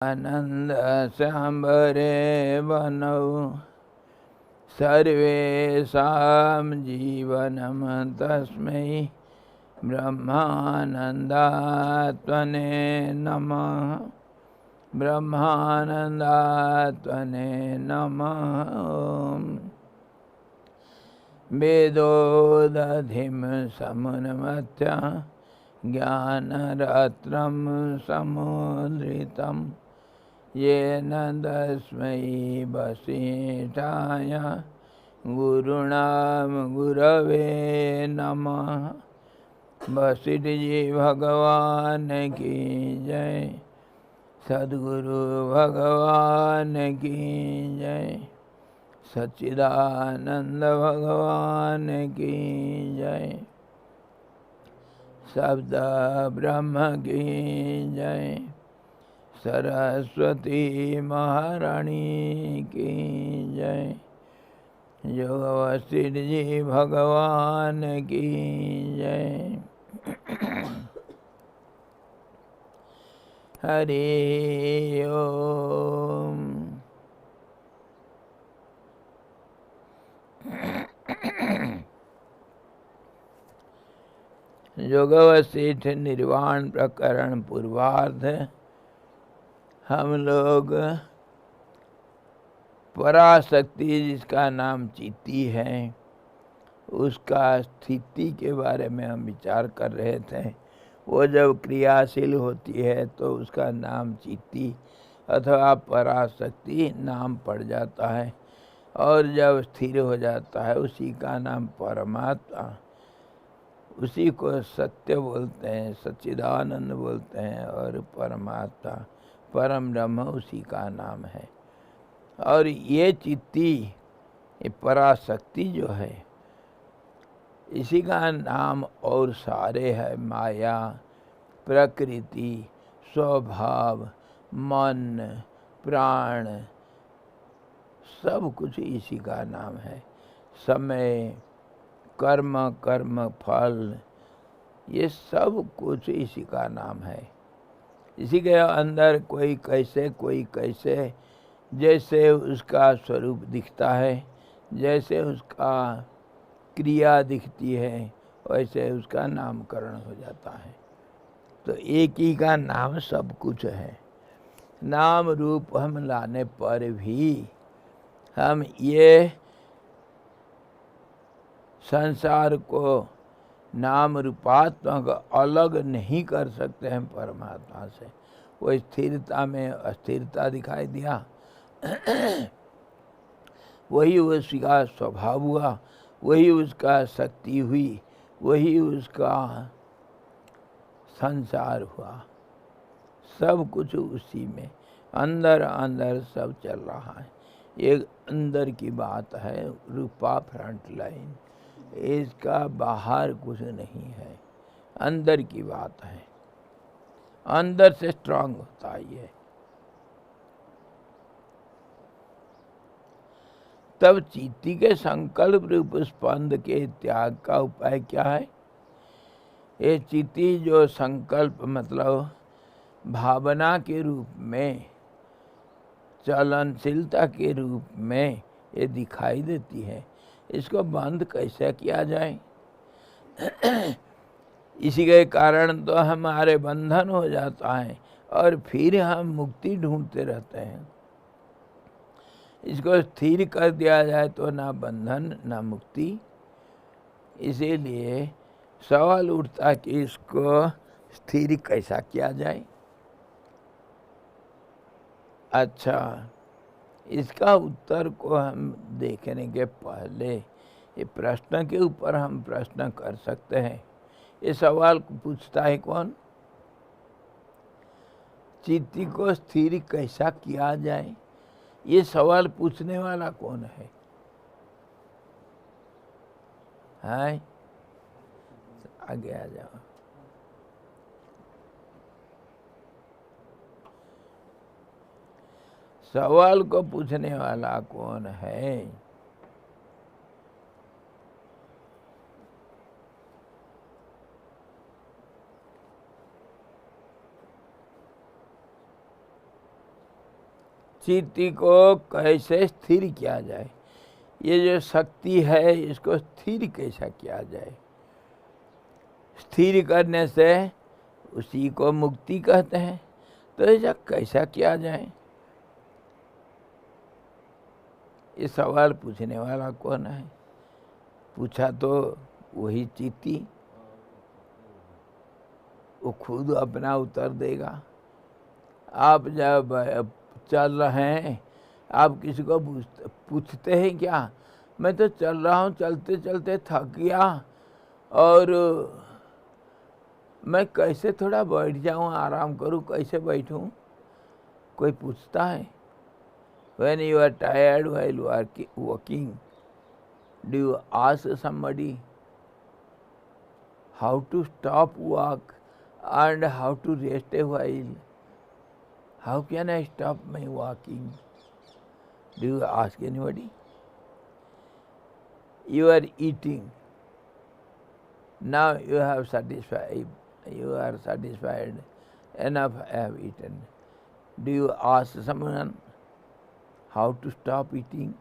आनंद सांबरे बनौ सर्वेषां जीवनं तस्मै ब्रह्मानन्दात्मने नमः। ब्रह्मानन्दात्मने नमः। वेदोदधिं समुन्मथ्य ज्ञानरत्नं समुद्रितं येन तस्मै वसिष्ठाय गुरुणां गुरवे नमः। वशिष्ठ जी भगवान की जय। सद्गुरु भगवान की जय। सच्चिदानंद भगवान की जय। शब्द ब्रह्म की जय। सरस्वती महारानी की जय। योग वशिष्ठ जी भगवान की जय। हरि ओम। योग वशिष्ठ निर्वाण प्रकरण पूर्वार्ध। हम लोग पराशक्ति जिसका नाम चित्ती है उसका स्थिति के बारे में हम विचार कर रहे थे। वो जब क्रियाशील होती है तो उसका नाम चित्ती अथवा पराशक्ति नाम पड़ जाता है, और जब स्थिर हो जाता है उसी का नाम परमात्मा, उसी को सत्य बोलते हैं, सच्चिदानंद बोलते हैं, और परमात्मा परम ब्रह्म उसी का नाम है। और ये चित्ती, ये पराशक्ति जो है, इसी का नाम और सारे है माया, प्रकृति, स्वभाव, मन, प्राण, सब कुछ इसी का नाम है। समय, कर्म, कर्म फल, ये सब कुछ इसी का नाम है। इसी के अंदर कोई कैसे जैसे उसका स्वरूप दिखता है, जैसे उसका क्रिया दिखती है, वैसे उसका नामकरण हो जाता है। तो एक ही का नाम सब कुछ है। नाम रूप हम लाने पर भी हम ये संसार को नाम रूपात्मक अलग नहीं कर सकते हैं परमात्मा से। वो स्थिरता में अस्थिरता दिखाई दिया, वही उसका स्वभाव हुआ, वही उसका शक्ति हुई, वही उसका संसार हुआ। सब कुछ उसी में अंदर अंदर सब चल रहा है। एक अंदर की बात है, रूपा फ्रंट लाइन, इसका बाहर कुछ नहीं है, अंदर की बात है। अंदर से स्ट्रांग होता है ये। तब चित्ती के संकल्प रूप स्पंद के त्याग का उपाय क्या है? ये चित्ती जो संकल्प मतलब भावना के रूप में, चलनशीलता के रूप में ये दिखाई देती है, इसको बंद कैसे किया जाए? इसी के कारण तो हमारे बंधन हो जाता है और फिर हम मुक्ति ढूंढते रहते हैं। इसको स्थिर कर दिया जाए तो ना बंधन ना मुक्ति। इसीलिए सवाल उठता कि इसको स्थिर कैसा किया जाए। अच्छा, इसका उत्तर को हम देखने के पहले ये प्रश्न के ऊपर हम प्रश्न कर सकते हैं। ये सवाल पूछता है कौन? चित्ती को स्थिर कैसा किया जाए, ये सवाल पूछने वाला कौन है? हाय, आगे आ जाओ। सवाल को पूछने वाला कौन है? चित्त को कैसे स्थिर किया जाए, ये जो शक्ति है इसको स्थिर कैसा किया जाए। स्थिर करने से उसी को मुक्ति कहते हैं। तो ऐसा कैसा किया जाए, ये सवाल पूछने वाला कौन है? पूछा तो वही चित्ती, वो खुद अपना उत्तर देगा। आप जब चल रहे हैं, आप किसी को पूछते हैं क्या? मैं तो चल रहा हूँ, चलते चलते थक गया और मैं कैसे थोड़ा बैठ जाऊँ, आराम करूँ, कैसे बैठूँ? कोई पूछता है? When you are tired while walking, do you ask somebody how to stop walk and how to rest a while? How can I stop my walking? Do you ask anybody? You are eating. Now you have satisfied. You are satisfied. Enough I have eaten. Do you ask someone how to stop eating?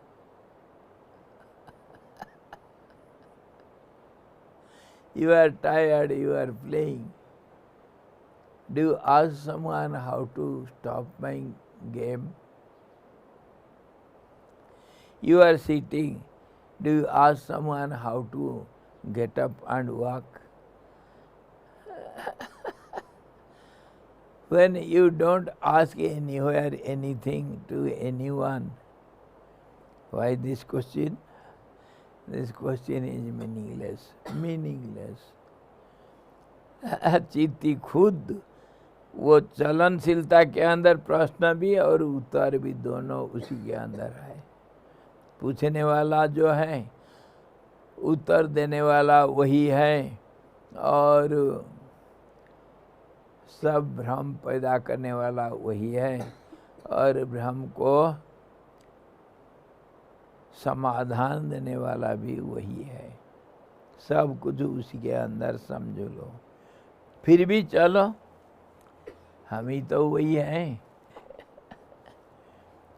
You are tired, you are playing. Do you ask someone how to stop my game? You are sitting. Do you ask someone how to get up and walk? When you don't ask anywhere anything to anyone, why this question? This question is meaningless. Meaningless. चित्ती खुद वो चलनशीलता के अंदर प्रश्न भी और उत्तर भी दोनों उसी के अंदर है। पूछने वाला जो है, उत्तर देने वाला वही है, और सब भ्रम पैदा करने वाला वही है, और भ्रम को समाधान देने वाला भी वही है। सब कुछ उसी के अंदर समझ लो। फिर भी चलो, हम ही तो वही हैं।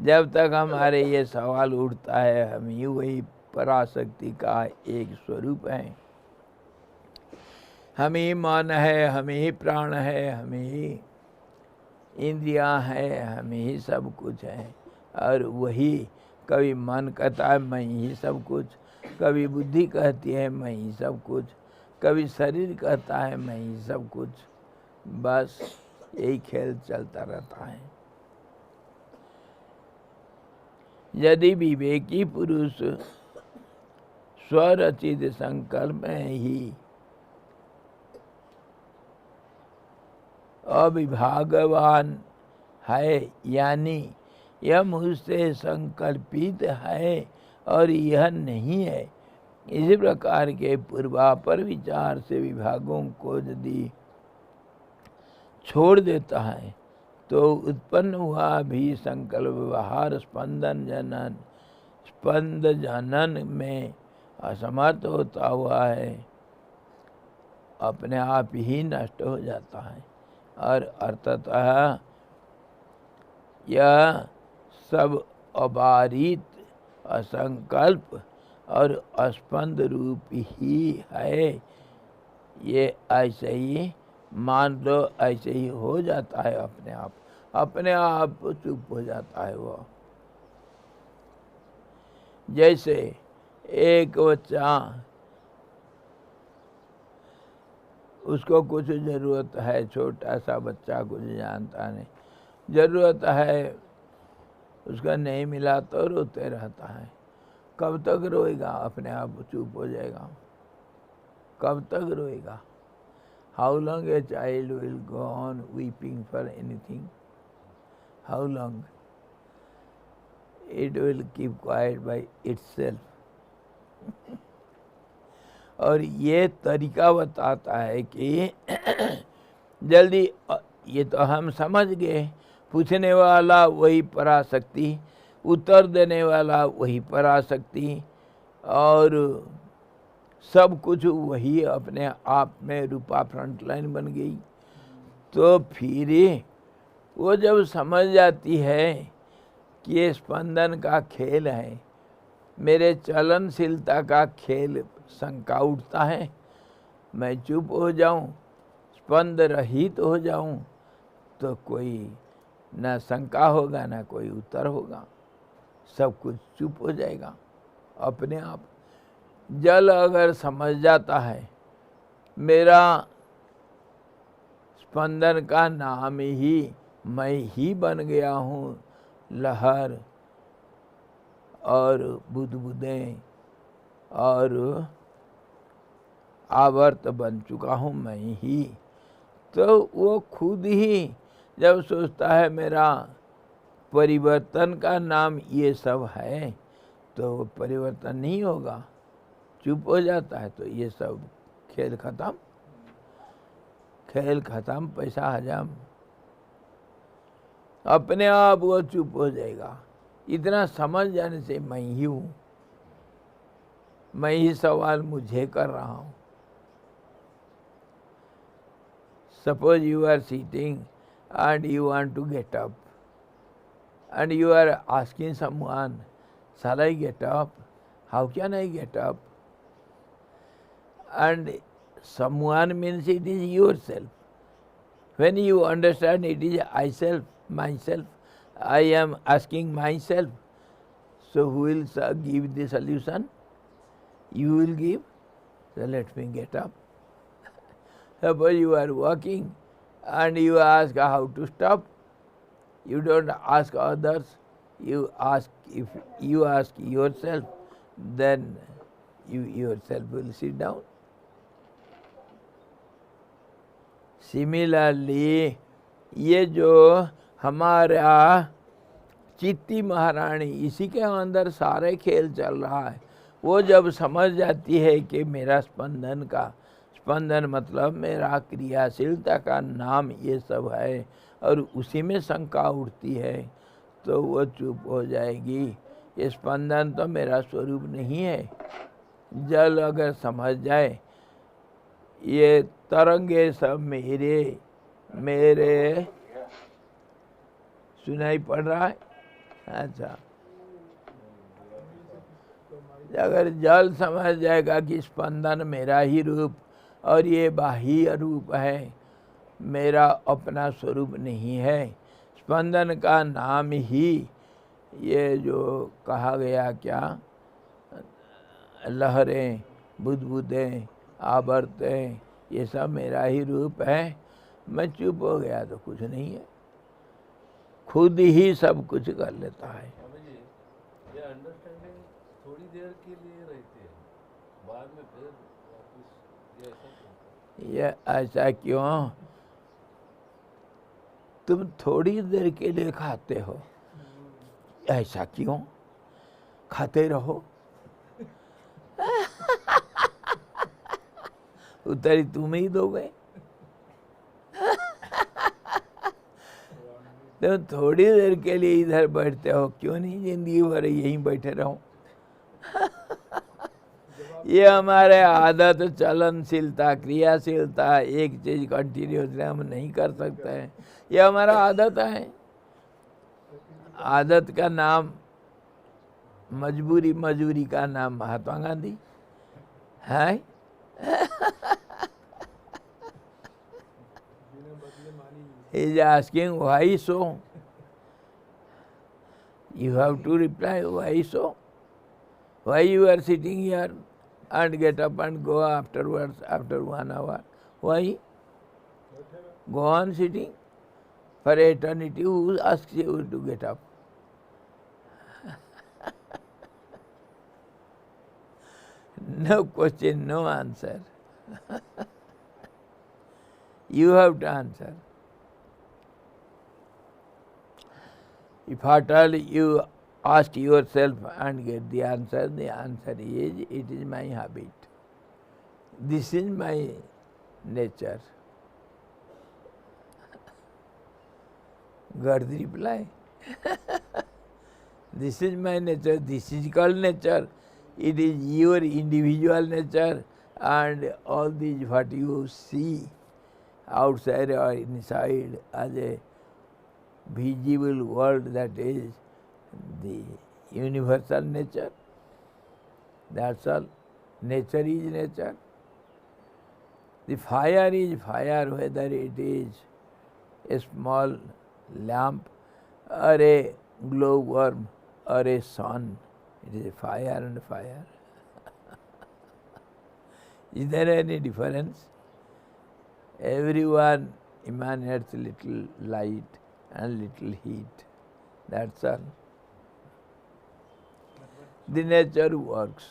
जब तक हमारे ये सवाल उठता है, हम ही वही पराशक्ति का एक स्वरूप हैं। हम ही मन है, हम ही प्राण है, हम ही इंद्रियां हैं, हम ही सब कुछ है। और वही कभी मन कहता है मैं ही सब कुछ, कभी बुद्धि कहती है मैं ही सब कुछ, कभी शरीर कहता है मैं ही सब कुछ। बस यही खेल चलता रहता है। यदि विवेकी पुरुष स्वरचित संकल्प में ही अविभागवान है, यानी यह मुझसे संकल्पित है और यह नहीं है, इसी प्रकार के पूर्वापर विचार से विभागों को यदि छोड़ देता है तो उत्पन्न हुआ भी संकल्प व्यवहार स्पंद जनन में असमर्थ होता हुआ है, अपने आप ही नष्ट हो जाता है। और अर्थतः यह सब अबारित असंकल्प और अस्पंद रूप ही है। ये ऐसे ही मान लो, ऐसे ही हो जाता है अपने आप चुप हो जाता है। वो जैसे एक बच्चा, उसको कुछ ज़रूरत है, छोटा सा बच्चा कुछ जानता नहीं, ज़रूरत है, उसका नहीं मिला तो रोते रहता है। कब तक रोएगा? अपने आप चुप हो जाएगा। कब तक रोएगा? How long a child will go on weeping for anything? How long? It will keep quiet by itself. और ये तरीका बताता है कि जल्दी, ये तो हम समझ गए, पूछने वाला वही पराशक्ति, उत्तर देने वाला वही पराशक्ति, और सब कुछ वही अपने आप में रूपा फ्रंट लाइन बन गई। तो फिर वो जब समझ जाती है कि ये स्पंदन का खेल है, मेरे चलनशीलता का खेल शंका उठता है, मैं चुप हो जाऊं, स्पंद रहित हो जाऊं, तो कोई ना शंका होगा ना कोई उत्तर होगा, सब कुछ चुप हो जाएगा अपने आप। जल अगर समझ जाता है मेरा स्पंदन का नाम ही मैं ही बन गया हूँ, लहर और बुदबुदें और आवर्त बन चुका हूँ मैं ही, तो वो खुद ही जब सोचता है मेरा परिवर्तन का नाम ये सब है, तो वो परिवर्तन नहीं होगा, चुप हो जाता है, तो ये सब खेल खत्म, खेल खत्म, पैसा हजम, अपने आप वो चुप हो जाएगा। इतना समझ जाने से मैं ही हूँ, मैं ही सवाल मुझे कर रहा हूँ। Suppose you are sitting and you want to get up, and you are asking someone, shall I get up? How can I get up? And someone means it is yourself. When you understand it is I self, myself, I am asking myself, so who will give the solution? You will give. So let me get up. Suppose you are walking and you ask how to stop. You don't ask others, you ask, if you ask yourself, then you yourself will sit down. Similarly, ये जो हमारा चित्ती महारानी, इसी के अंदर सारे खेल चल रहा है, वो जब समझ जाती है कि मेरा स्पंदन का, स्पंदन मतलब मेरा क्रियाशीलता का नाम ये सब है, और उसी में शंका उठती है, तो वो चुप हो जाएगी। ये स्पंदन तो मेरा स्वरूप नहीं है। जल अगर समझ जाए ये तरंगे सब मेरे मेरे, सुनाई पड़ रहा है? अच्छा, अगर जल समझ जाएगा कि स्पंदन मेरा ही रूप और ये बाह्य रूप है, मेरा अपना स्वरूप नहीं है, स्पंदन का नाम ही ये जो कहा गया, क्या लहरें, बुदबुदें, आवर्तें, ये सब मेरा ही रूप है, मैं चुप हो गया तो कुछ नहीं है, खुद ही सब कुछ कर लेता है। ये अंडरस्टैंडिंग थोड़ी देर के लिए रहती है, बाद में फिर वापस ये ऐसा क्यों? तुम थोड़ी देर के लिए खाते हो, ऐसा क्यों? खाते रहो। उतरी तुम ही दोगे। तुम थोड़ी देर के लिए इधर बैठते हो, क्यों नहीं जिंदगी भर यहीं बैठे रहो? ये हमारे आदत, चलनशीलता, क्रियाशीलता, एक चीज कंटिन्यूसली हम नहीं कर सकते हैं, ये हमारा आदत है। आदत का नाम मजबूरी, मजूरी का नाम महात्मा गांधी है। He is asking why so? You have to reply why so? Why you are sitting here and get up and go afterwards after 1 hour? Why? Go on sitting for eternity. Who asks you to get up? No question, no answer. You have to answer. If at all you ask yourself and get the answer is, it is my habit. This is my nature. Got the reply? This is my nature, this is called nature. It is your individual nature, and all these what you see outside or inside as a visible world, that is the universal nature. That's all. Nature is nature. The fire is fire, whether it is a small lamp or a glowworm or a sun. It is a fire and fire. Is there any difference? Everyone emanates little light and little heat. That's all. The nature works.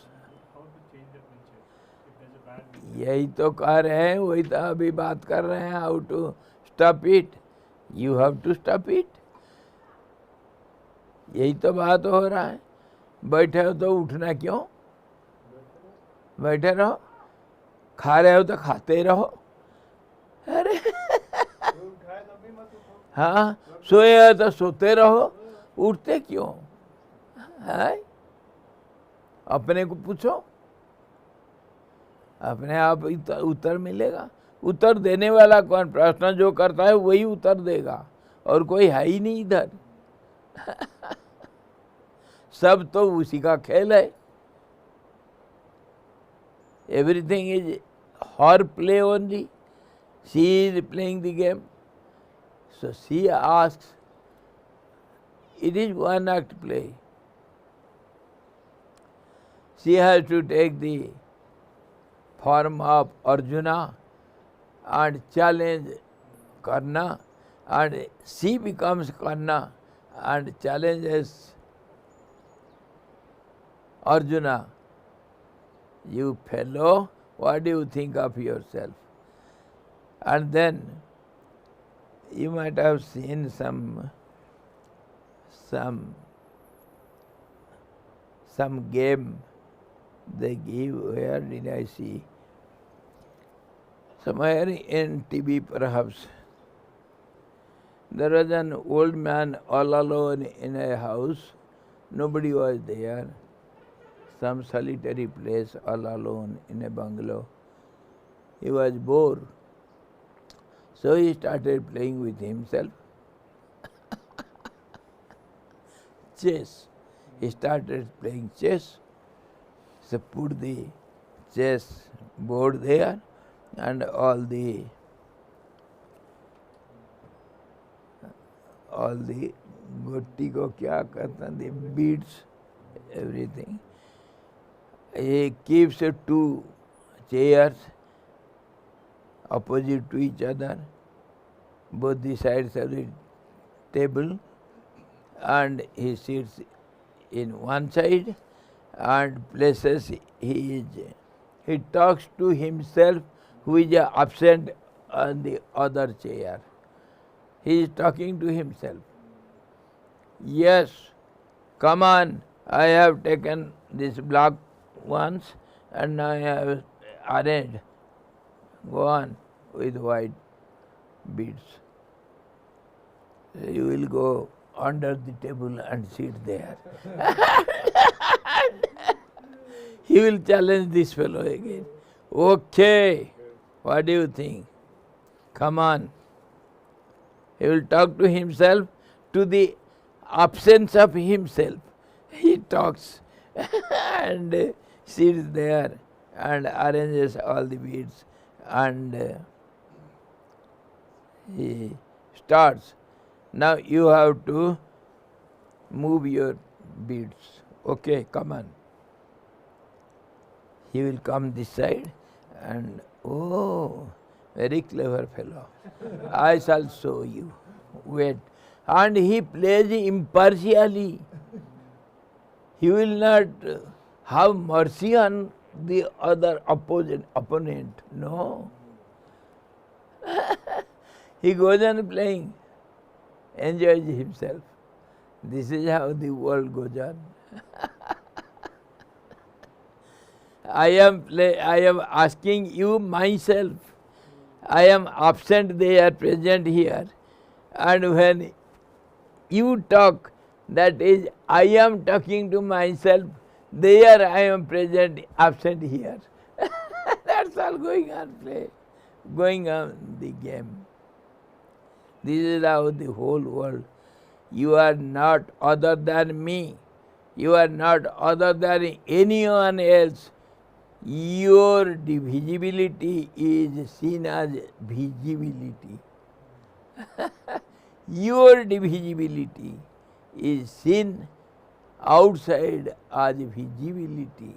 How to change that nature if there's a bad nature? यही तो कह रहे हैं, वही तो अभी बात कर रहे हैं, how to stop it. You have to stop it. यही तो बात हो रहा है. बैठे हो तो उठना क्यों? बैठे रहो. खा रहे हो तो खाते रहो. अरे हाँ, सोए हो तो सोते रहो. उठते क्यों है? अपने को पूछो, अपने आप उत्तर मिलेगा. उत्तर देने वाला कौन? प्रश्न जो करता है वही उत्तर देगा, और कोई है ही नहीं इधर. सब तो उसी का खेल है. Everything is her play only. She is playing the game. So she asks, it is one act play. She has to take the form of Arjuna and challenge Karna, and she becomes Karna and challenges Arjuna. You fellow, what do you think of yourself? And then you might have seen some game they give. Where did I see? Somewhere in TV perhaps. There was an old man all alone in a house. Nobody was there. Some solitary place, all alone in a bungalow. He was bored. So he started playing with himself. Chess. He started playing chess. So put the chess board there and all the gotti ko kya कहते हैं, the beads, everything. He keeps two chairs opposite to each other, both the sides of the table, and he sits in one side and places he talks to himself who is absent on the other chair. He is talking to himself. Yes, come on, I have taken this block once and now I have arranged. Go on with white beads. You will go under the table and sit there. He will challenge this fellow again. Okay, what do you think? Come on. He will talk to himself, to the absence of himself. He talks and sits there and arranges all the beads, and he starts. Now you have to move your beads. Okay, come on. He will come this side and, oh, very clever fellow. I shall show you. Wait. And he plays impartially. He will not have mercy on the other opponent. No. He goes on playing, enjoys himself. This is how the world goes on. I am asking you myself. I am absent, they are present here. And when you talk, that is, I am talking to myself, there I am present, absent here. That's all going on play, going on the game. This is how the whole world You are not other than me. You are not other than anyone else. Your divisibility is seen as visibility. Your divisibility is seen outside as visibility.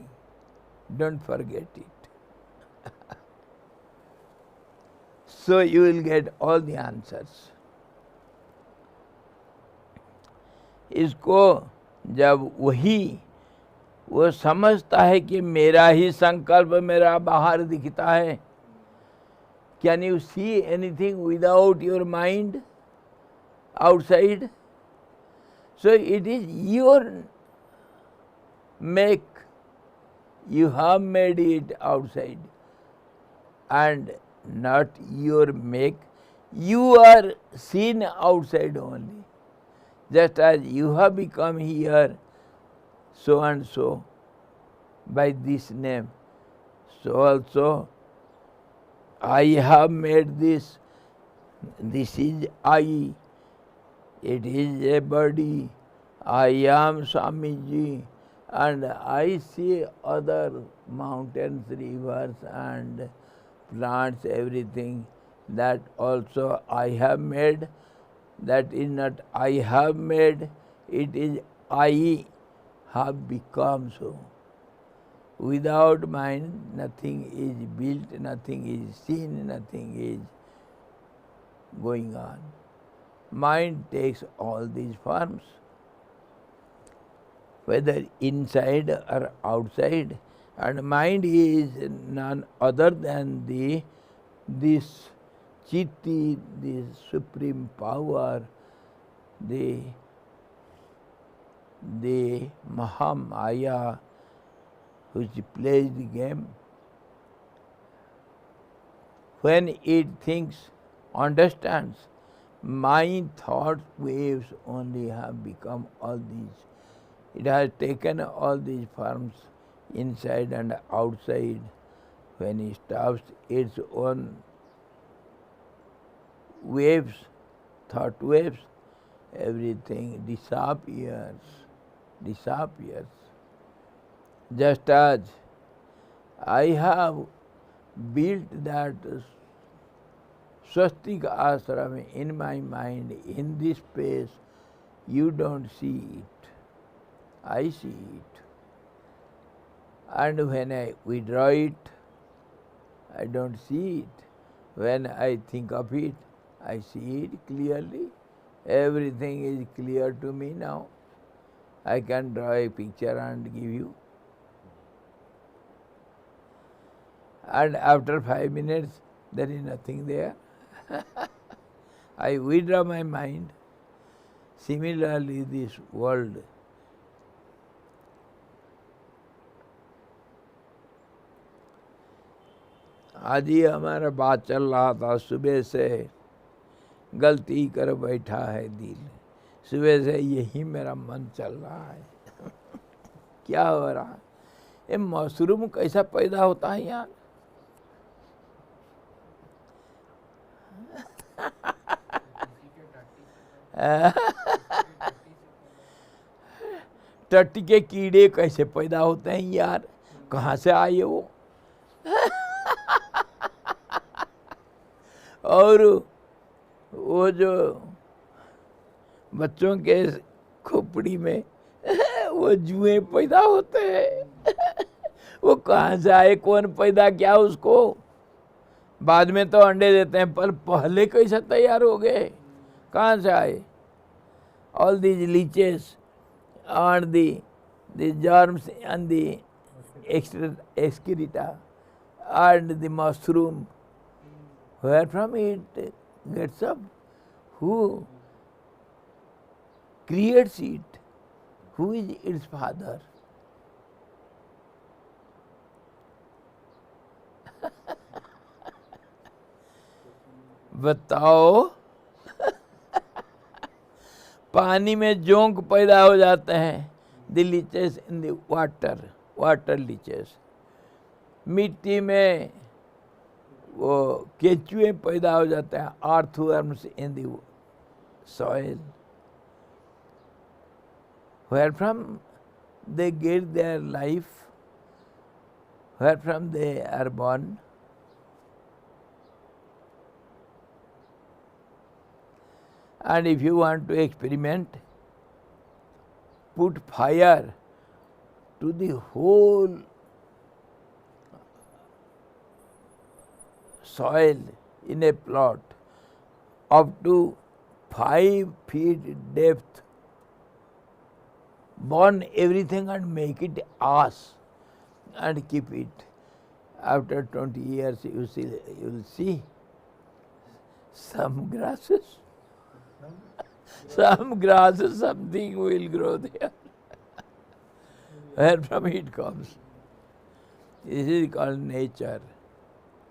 Don't forget it. So you will get all the answers. इसको जब वो समझता है कि मेरा ही संकल्प मेरा बाहर दिखता है. Can you see anything without your mind outside? So it is your make. You have made it outside and not your make. You are seen outside only. Just as you have become here so and so by this name, so also I have made this. This is I. It is a body. I am Swamiji, and I see other mountains, rivers and plants, everything. That also I have made. That is not I have made, it is I have become so. Without mind, nothing is built, nothing is seen, nothing is going on. Mind takes all these forms, whether inside or outside, and mind is none other than this Chitti, the supreme power, the Mahamaya, which plays the game. When it thinks, understands, my thought waves only have become all these. It has taken all these forms inside and outside. When it stops its own waves, thought waves, everything disappears. Just as I have built that swastika ashram in my mind, in this space, you don't see it. I see it. And when I withdraw it, I don't see it. When I think of it, I see it clearly. Everything is clear to me now. I can draw a picture and give you. And after 5 minutes, there is nothing there. I withdraw my mind. Similarly, this world. आज ही हमारा बात चल रहा था, सुबह से गलती कर बैठा है दिल, सुबह से यही मेरा मन चल रहा है. क्या हो रहा है? ये मशरूम कैसा पैदा होता है यार? टट्टी के कीड़े कैसे पैदा होते हैं यार? कहाँ से आए वो? और वो जो बच्चों के खोपड़ी में वो जुए पैदा होते हैं, वो कहाँ से आए, कौन पैदा किया उसको? बाद में तो अंडे देते हैं, पर पहले कैसे तैयार हो गए, कहाँ से आए? All these leeches and the germs and the excreta and the mushroom, where from it gets up? Who creates it? Who is its father? बताओ. पानी में जोंक पैदा हो जाते हैं, the leeches in the water leeches. मिट्टी में वो केचुए पैदा हो जाते हैं, earthworms in the soil. where from they get their life, where from they are born. And if you want to experiment, put fire to the whole soil in a plot up to 5 feet depth, burn everything and make it ash and keep it. After 20 years you will see some grasses, something will grow there. Where from it comes? This is called nature.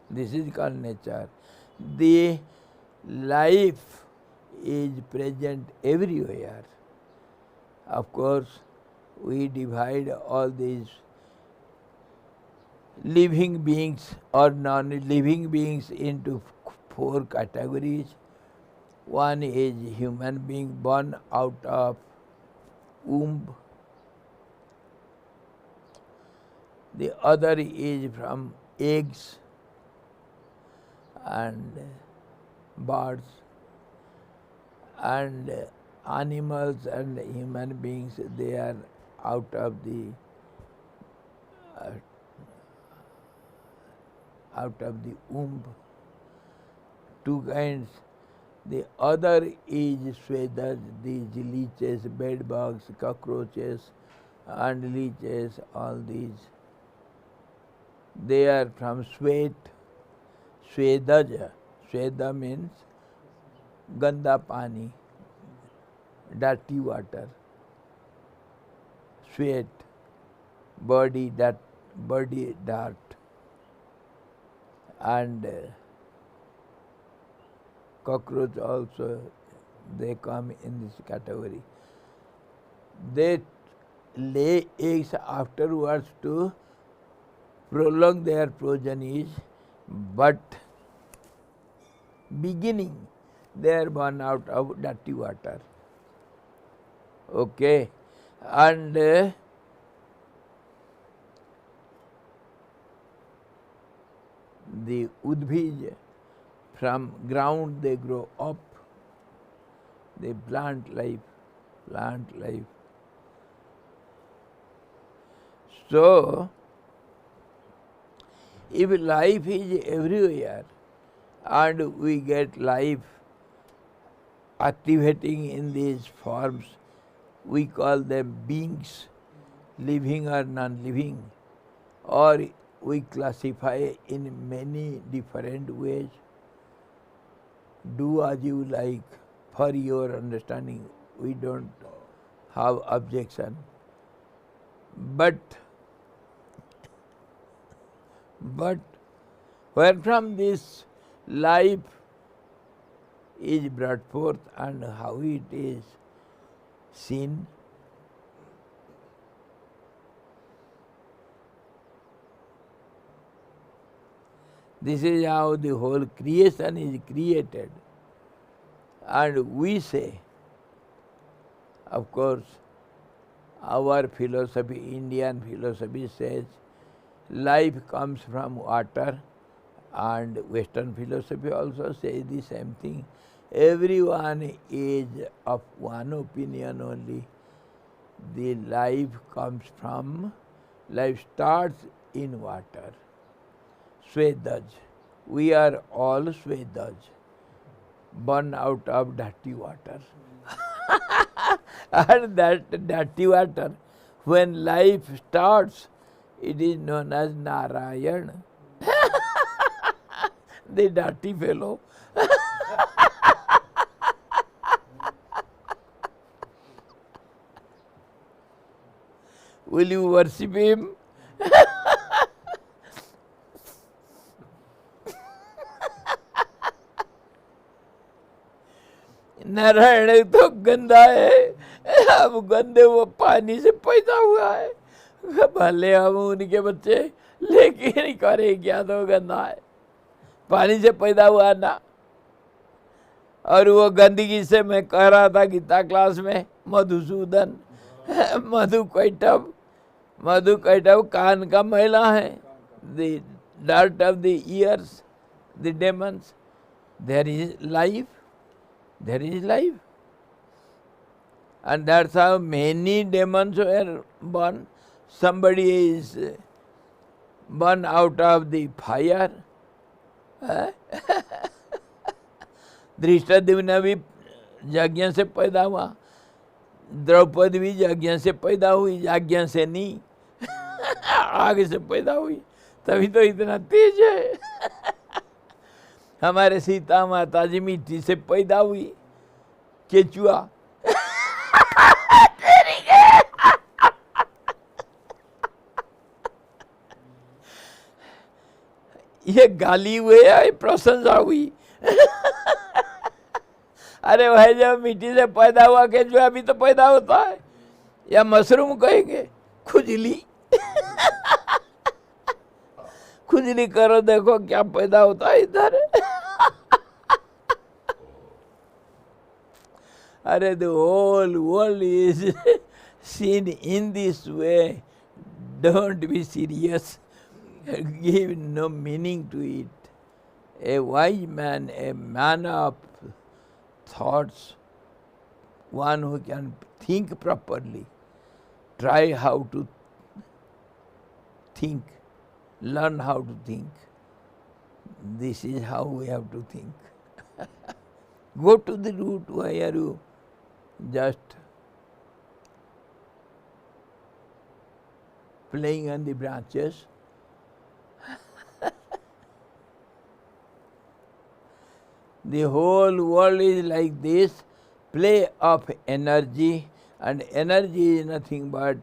This is called nature. The life is present everywhere. Of course, we divide all these living beings or non-living beings into 4 categories. One is human being born out of womb. The other is from eggs and birds, and animals and human beings, they are out of the womb. 2 kinds. The other is swedas, these leeches, bedbugs, cockroaches and leeches, all these. They are from sweat. Swedaja. Sweda means ganda pani, dirty water. Sweat, body dirt. And cockroach also, they come in this category. They lay eggs afterwards to prolong their progenies, but beginning they are born out of dirty water. Okay, and the udbij, from ground they grow up, they plant life. So, if life is everywhere and we get life activating in these forms, we call them beings, living or non-living, or we classify in many different ways. Do as you like, for your understanding. We don't have objection. But where from this life is brought forth and how it is seen? This is how the whole creation is created. And we say, of course, our philosophy, Indian philosophy says, life comes from water, and Western philosophy also says the same thing. Everyone is of one opinion only. The life comes from, life starts in water. Svedaj. We are all Svedaj, born out of dirty water. And that dirty water, when life starts, it is known as Narayan, the dirty fellow. Will you worship him? Narayan तो गंदा है, अब गंदे वो पानी से पैदा हुआ है, भले हम उनके बच्चे, लेकिन करे क्या, तो गंदा है, पानी से पैदा हुआ ना। और वो गंदगी से मैं कह रहा था गीता क्लास में, मधुसूदन, मधु कैटव कान का महिला है. The dirt of the ears, the demons. There is life. There is life. And that's how many demons were born. Somebody is born out of the fire. Dhrishtadyumna भी यज्ञ से पैदा हुआ, द्रौपदी भी यज्ञ से पैदा हुई, यज्ञ से नहीं आग से पैदा हुई, तभी तो इतना तेज है. हमारे सीता माता जी मिट्टी से पैदा हुई, केचुआ. ये गाली हुए या प्रशंसा हुई? अरे भाई जब मिट्टी से पैदा हुआ केचुआ भी तो पैदा होता है, या मशरूम कहेंगे, खुजली. खुजली करो देखो क्या पैदा होता है इधर. अरे the whole world is seen in this way. Don't be serious. Give no meaning to it. A wise man, a man of thoughts, one who can think properly, try how to think, learn how to think. This is how we have to think. Go to the root. Why are you just playing on the branches? The whole world is like this, play of energy, and energy is nothing but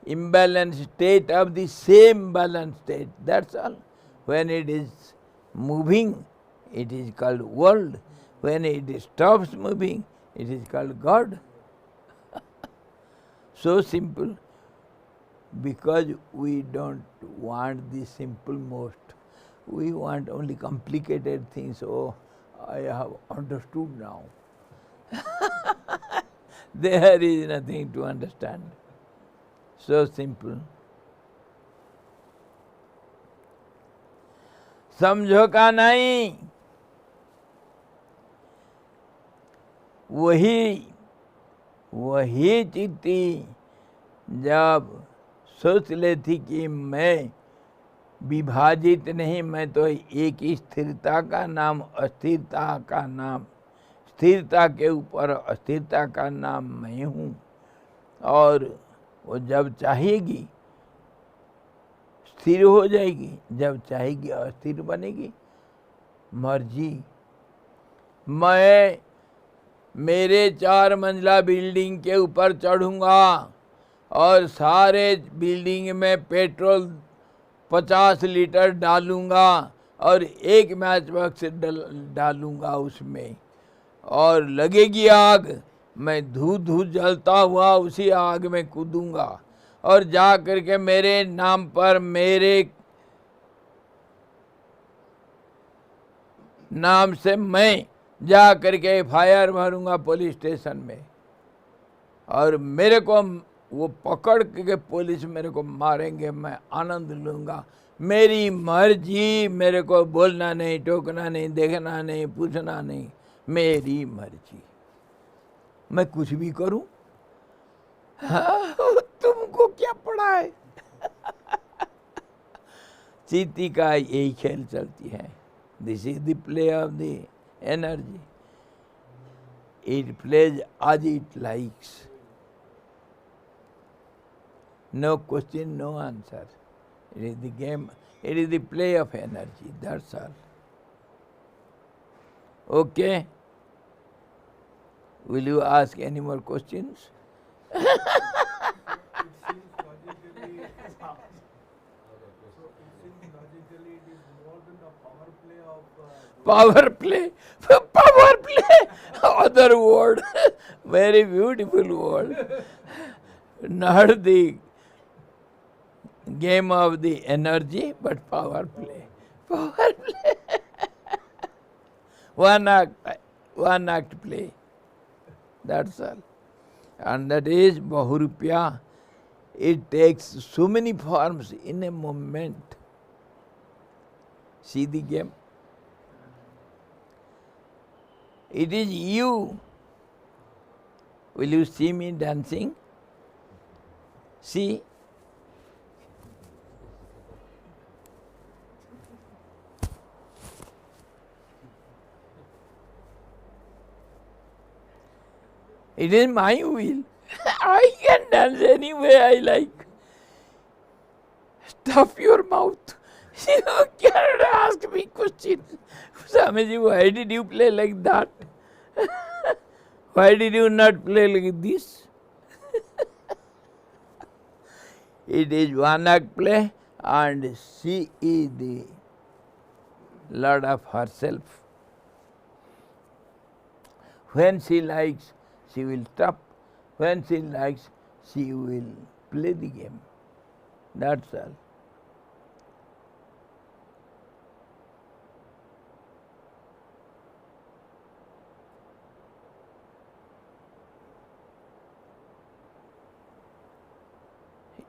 imbalanced state of the same balanced state. That's all. When it is moving, it is called world. When it stops moving, it is called God. So simple. Because we don't want the simple most. We want only complicated things. Oh, I have understood now. There is nothing to understand. So simple. समझो का नहीं, वही चित्ती जब सोच लेती कि मैं विभाजित नहीं, मैं तो एक ही स्थिरता का नाम अस्थिरता का नाम, स्थिरता के ऊपर अस्थिरता का नाम मैं हूँ. और वो जब चाहेगी स्थिर हो जाएगी, जब चाहेगी अस्थिर बनेगी. मर्जी. मैं मेरे 4 मंजिला बिल्डिंग के ऊपर चढ़ूँगा और सारे बिल्डिंग में पेट्रोल 50 लीटर डालूँगा और एक मैच बॉक्स डालूँगा उसमें, और लगेगी आग, मैं धू धू जलता हुआ उसी आग में कूदूँगा, और जा करके मेरे नाम पर, मेरे नाम से मैं जा करके FIR भरूँगा पुलिस स्टेशन में, और मेरे को वो पकड़ के पुलिस मेरे को मारेंगे, मैं आनंद लूँगा. मेरी मर्जी, मेरे को बोलना नहीं, टोकना नहीं, देखना नहीं, पूछना नहीं, मेरी मर्जी, मैं कुछ भी करूं. हाँ, तुमको क्या पड़ा है? चीती का यही खेल चलती है. This is the play of the energy. It plays as it likes. No question, no answer. It is the game, it is the play of energy, that's all. Okay? Will you ask any more questions? Power play, power play, other word, very beautiful word. Not the game of the energy, but power play. Power play. One act play. That's all. And that is Bahurupya. It takes so many forms in a moment. See the game? It is you. Will you see me dancing? See? It is my will. I can dance any way I like. Stuff your mouth. You cannot ask me questions. Swamiji, why did you play like that? Why did you not play like this? It is one act play, and she is the lord of herself. When she likes, she will stop. When she likes, she will play the game. That's all.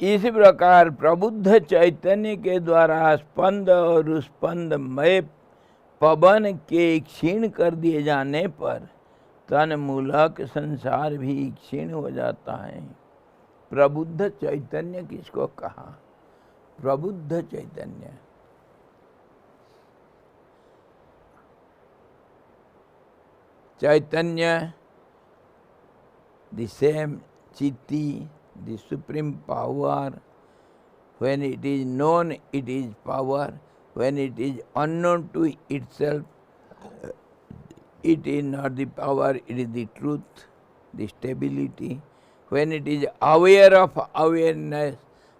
इसी प्रकार प्रबुद्ध चैतन्य के द्वारा स्पंद और स्पंदमय पवन के क्षीण कर दिए जाने पर तन मूलक संसार भी क्षीण हो जाता है। प्रबुद्ध चैतन्य किसको कहा? प्रबुद्ध चैतन्य। चैतन्य, the same Chitti, the supreme power. When it is known, it is power. When it is unknown to itself, it is not the power, it is the truth, the stability. When it is aware of awareness,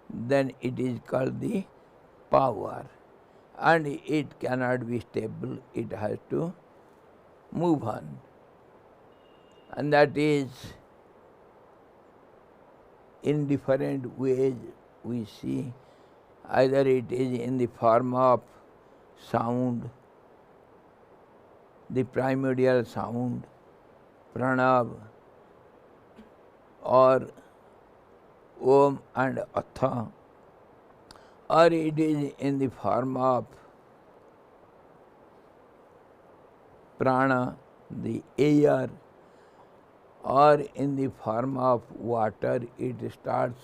then it is called the power. And it cannot be stable, it has to move on. And that is in different ways we see. Either it is in the form of sound, the primordial sound, pranav, or om and atha, or it is in the form of prana, the air, or in the form of water. It starts,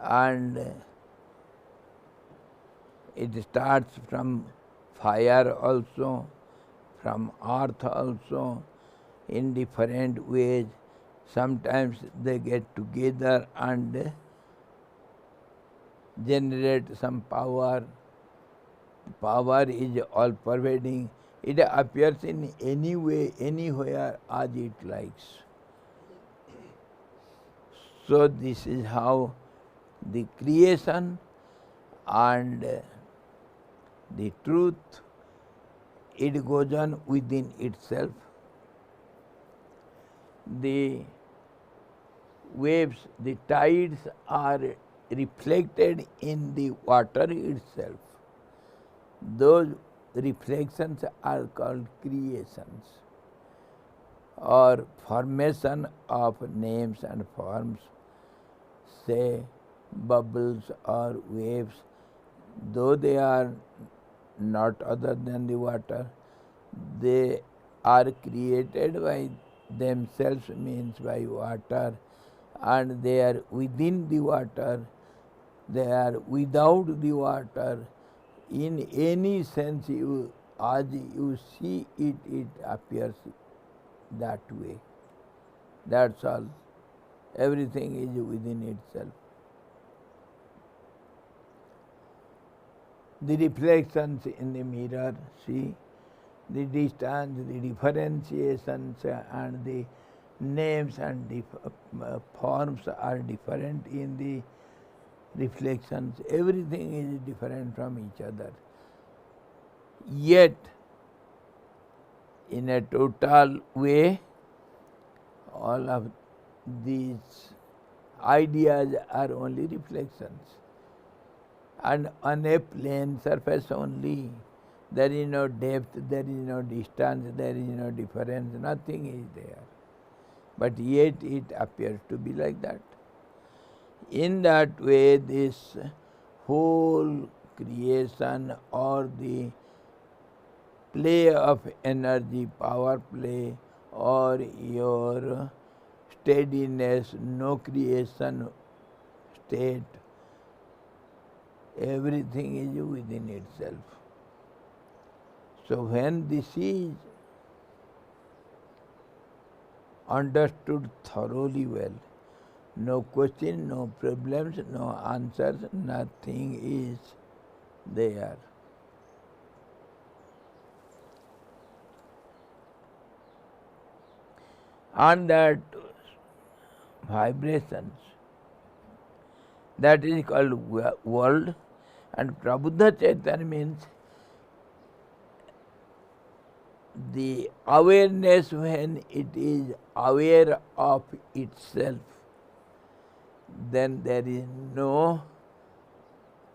and it starts from fire also, from earth also, in different ways. Sometimes they get together and generate some power. Power is all pervading. It appears in any way, anywhere as it likes. So this is how the creation and the truth, it goes on within itself. The waves, the tides are reflected in the water itself. Those reflections are called creations, or formation of names and forms, say bubbles or waves. Though they are not other than the water, they are created by themselves, means by water, and they are within the water, they are without the water. In any sense, as you see it, it appears that way. That's all. Everything is within itself. The reflections in the mirror, see, the distance, the differentiations, and the names and the forms are different in the reflections. Everything is different from each other. Yet, in a total way, all of these ideas are only reflections. And on a plane surface only, there is no depth, there is no distance, there is no difference, nothing is there. but yet it appears to be like that. In that way, this whole creation or the play of energy, power play, or your steadiness, no creation state, everything is within itself. So when this is understood thoroughly well, no question, no problems, no answers, nothing is there. And that vibrations, that is called world, and Prabuddha Chaitanya means the awareness when it is aware of itself, then there is no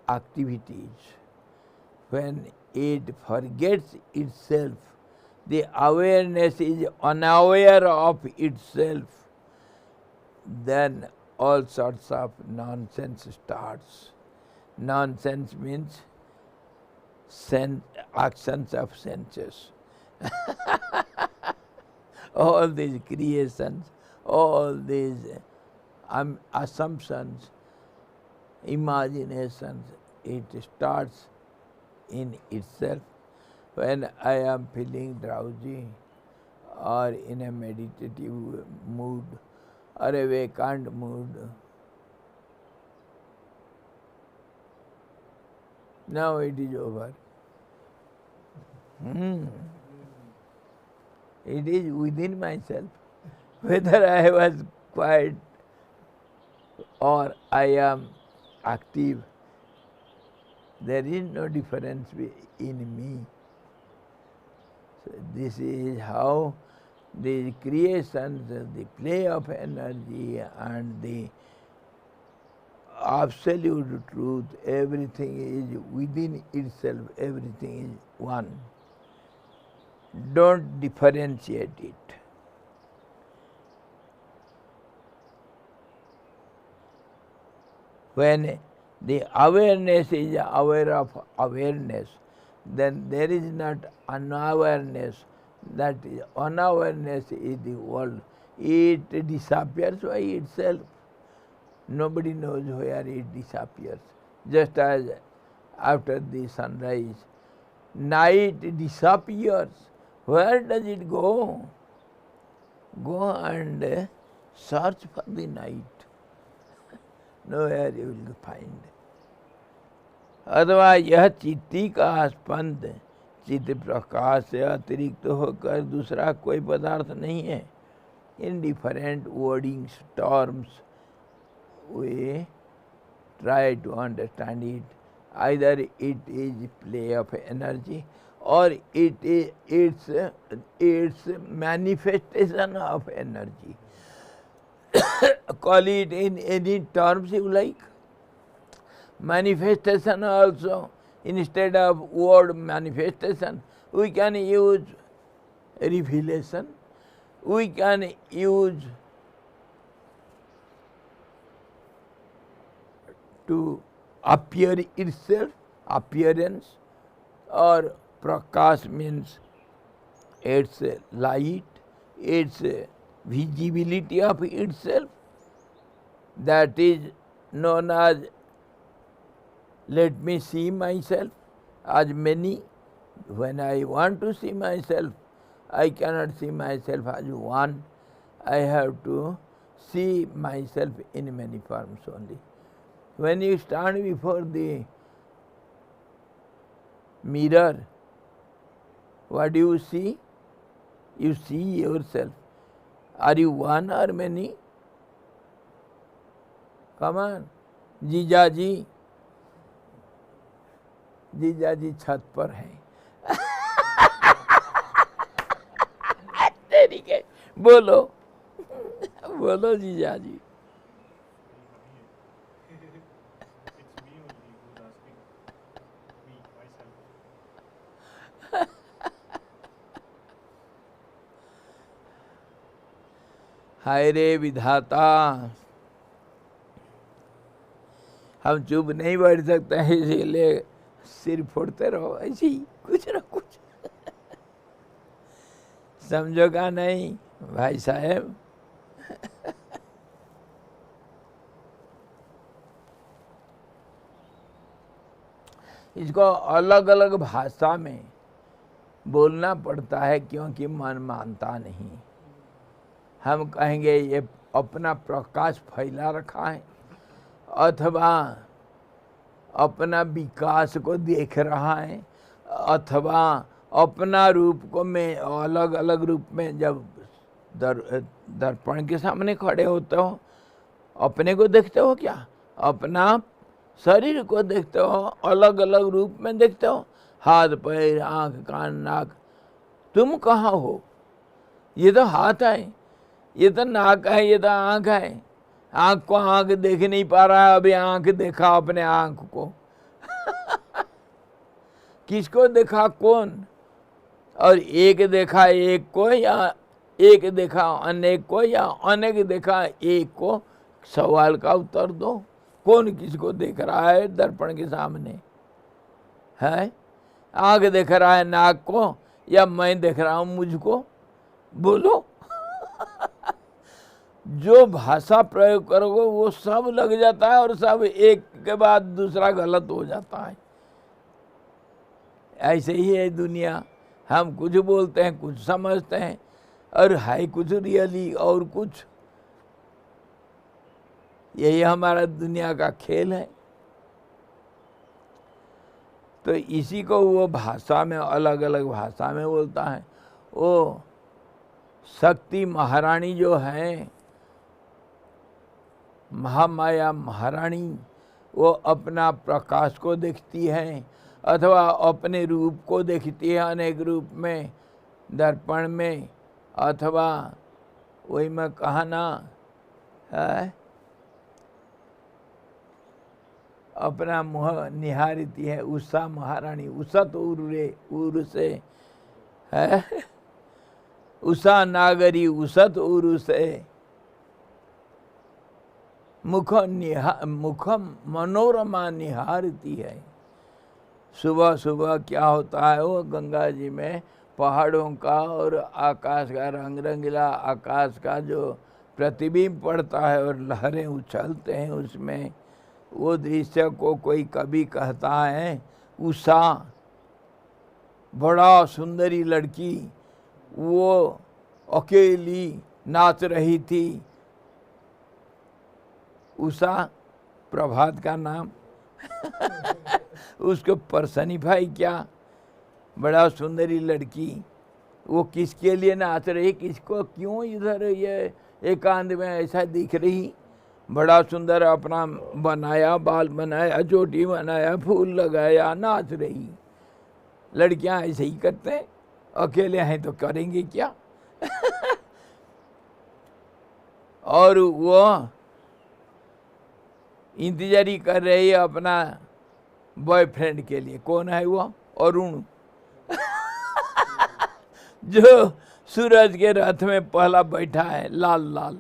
activities. When it forgets itself, the awareness is unaware of itself, then all sorts of nonsense starts. Nonsense means actions of senses. All these creations, all these assumptions, imaginations, it starts in itself. When I am feeling drowsy or in a meditative mood or a vacant mood, now it is over. It is within myself. Whether I was quiet or I am active, there is no difference in me. So this is how the creations, the play of energy and the absolute truth, everything is within itself, everything is one. Don't differentiate it. When the awareness is aware of awareness, then there is not unawareness. That unawareness is the world. It disappears by itself. Nobody knows where it disappears. Just as after the sunrise, night disappears. Where does it go? Go and search for the night. Nowhere you will find. अथवा यह चित्ती का स्पंद चित्त प्रकाश से अतिरिक्त होकर दूसरा कोई पदार्थ नहीं है. In different wordings, terms, we try to understand it. Either it is play of energy or it is its manifestation of energy. Call it in any terms you like. Manifestation also, instead of word manifestation, we can use revelation, we can use to appear itself, appearance, or prakash means its light, its visibility of itself. That is known as let me see myself as many. When I want to see myself, I cannot see myself as one. I have to see myself in many forms only. When you stand before the mirror, what do you see? You see yourself. Are you one or many? Come on, जीजाजी जीजाजी छत पर हैं. तेरी के बोलो बोलो जीजाजी. It's me only who's asking. Me, myself. हाय रे विधाता, हम चुप नहीं बैठ सकते हैं, इसीलिए सिर फोड़ते रहो, ऐसी कुछ ना कुछ। समझोगा नहीं भाई साहब? इसको अलग अलग भाषा में बोलना पड़ता है, क्योंकि मन मानता नहीं। हम कहेंगे ये अपना प्रकाश फैला रखा है, अथवा अपना विकास को देख रहा है, अथवा अपना रूप को मैं अलग अलग रूप में जब दर्पण के सामने खड़े होते हो, अपने को देखते हो क्या? अपना शरीर को देखते हो, अलग अलग रूप में देखते हो, हाथ पैर आँख कान नाक। तुम कहाँ हो? ये तो हाथ है, ये तो नाक है, ये तो आँख है। आँख को आँख देख नहीं पा रहा है, अभी आँख देखा अपने आँख को। किसको देखा? कौन? और एक देखा एक को, या एक देखा अनेक को, या अनेक देखा एक को? सवाल का उत्तर दो। कौन किसको देख रहा है दर्पण के सामने? है आँख देख रहा है नाक को, या मैं देख रहा हूं मुझको? बोलो। जो भाषा प्रयोग करोगे वो सब लग जाता है, और सब एक के बाद दूसरा गलत हो जाता है। ऐसे ही है दुनिया। हम कुछ बोलते हैं, कुछ समझते हैं, और है कुछ रियली और कुछ। यही हमारा दुनिया का खेल है। तो इसी को वो भाषा में, अलग अलग भाषा में बोलता है। वो शक्ति महारानी जो है, महामाया महारानी, वो अपना प्रकाश को देखती है, अथवा अपने रूप को देखती है अनेक रूप में, दर्पण में, अथवा वही मैं कहा ना है, अपना मुँह निहारती है। उषा महारानी, उषा तो उर्रे उर से है, उषा नागरी उसत उरु से, मुख मनोरमा निहारती है। सुबह सुबह क्या होता है, वो गंगा जी में पहाड़ों का और आकाश का, रंग रंगीला आकाश का जो प्रतिबिंब पड़ता है और लहरें उछलते हैं उसमें, वो दृश्य को कोई कवि कहता है उषा, बड़ा सुंदरी लड़की, वो अकेली नाच रही थी। उषा प्रभात का नाम। उसको पर्सनिफाई किया, बड़ा सुंदरी लड़की, वो किसके लिए नाच रही, किसको क्यों इधर ये एकांत में ऐसा दिख रही। बड़ा सुंदर अपना बनाया, बाल बनाया, चोटी बनाया, फूल लगाया, नाच रही। लड़कियां ऐसे ही करते हैं, अकेले हैं तो करेंगे क्या। और वो इंतजारी कर रही है अपना बॉयफ्रेंड के लिए। कौन है वो? अरुण। जो सूरज के रथ में पहला बैठा है, लाल लाल,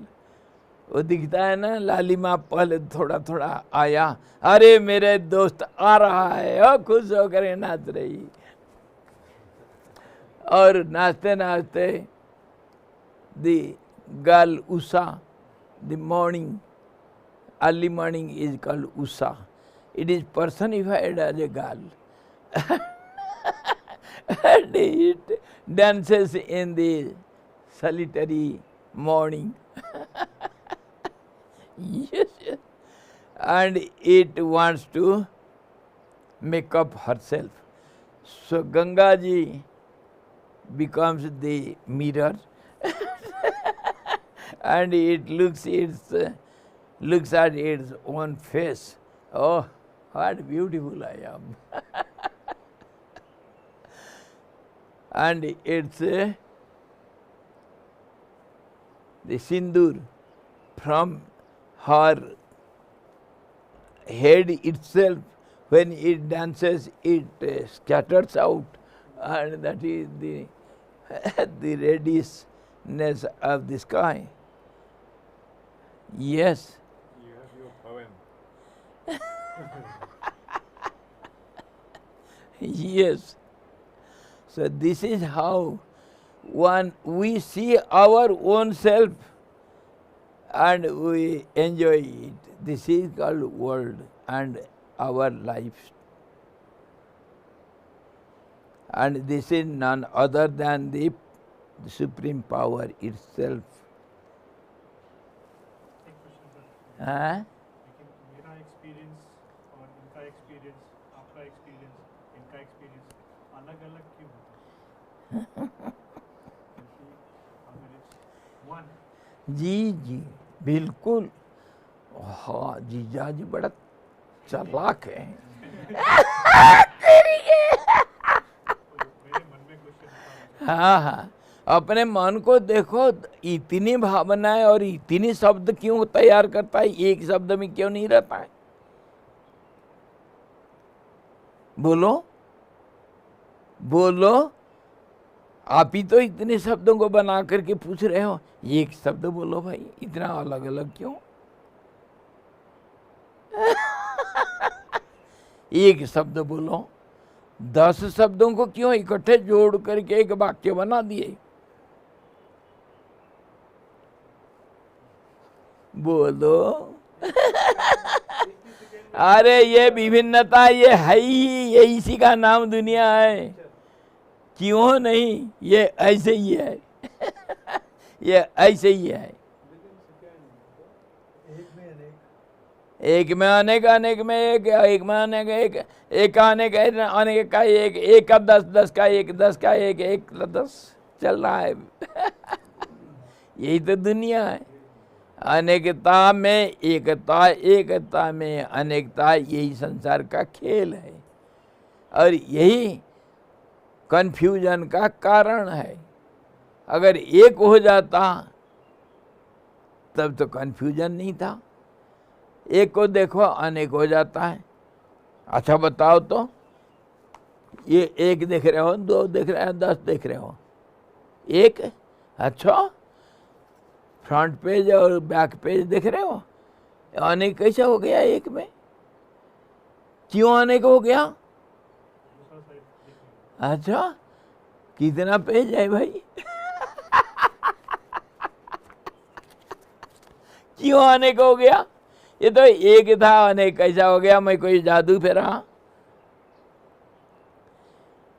वो दिखता है ना, लालिमा पहले थोड़ा थोड़ा आया, अरे मेरे दोस्त आ रहा है, और खुश होकर नाच रही। और नाचते नाचते दी girl Usha, the morning, early morning is called Usha. It is personified as a girl. And it dances in the solitary morning. Yes, yes. And it wants to make up herself. So Ganga ji becomes the mirror. And it looks at its own face. Oh, what beautiful I am. And it's the sindoor from her head itself, when it dances, it scatters out, and that is the the reddishness of the sky. Yes. You have your poem. Yes. So this is how we see our own self and we enjoy it. This is called world and our life. And this is none other than the supreme power itself. एक question sir, हाँ? लेकिन मेरा experience और इनका experience, आपका experience, इनका experience अलग अलग क्यों होता है? क्योंकि अगर इट्स वन, जी जी बिल्कुल। हाँ जीजा जी बड़ा चालाक है। तो मेरे मन में क्वेश्चन था, हाँ हाँ, अपने मन को देखो, इतनी भावनाएं और इतनी शब्द क्यों तैयार करता है, एक शब्द में क्यों नहीं रहता है? बोलो बोलो, आप ही तो इतने शब्दों को बना करके पूछ रहे हो, एक शब्द बोलो भाई, इतना अलग अलग क्यों? एक शब्द बोलो, 10 शब्दों को क्यों इकट्ठे जोड़ करके एक वाक्य बना दिए? बोलो। अरे ये विभिन्नता ये है ही, ये इसी का नाम दुनिया है। क्यों नहीं, ये ऐसे ही है। ये ऐसे ही है। एक में अनेक, अनेक में एक, एक में अनेक, एक का अनेक, अनेक का एक का 10, 10 का एक, 10 का एक, एक का 10 चल रहा है। यही तो दुनिया है। अनेकता में एकता, एकता में अनेकता, यही संसार का खेल है और यही कन्फ्यूजन का कारण है। अगर एक हो जाता तब तो कन्फ्यूजन नहीं था। एक को देखो अनेक हो जाता है। अच्छा बताओ तो, ये एक देख रहे हो, 2 देख रहे हो, 10 देख रहे हो, एक, अच्छा फ्रंट पेज और बैक पेज देख रहे हो, अनेक कैसे हो गया एक में? क्यों अनेक हो गया? दूसरा साइड देखिए, अच्छा कितना पेज है भाई? क्यों अनेक हो गया? ये तो एक था, अनेक कैसा हो गया? मैं कोई जादू फेरा?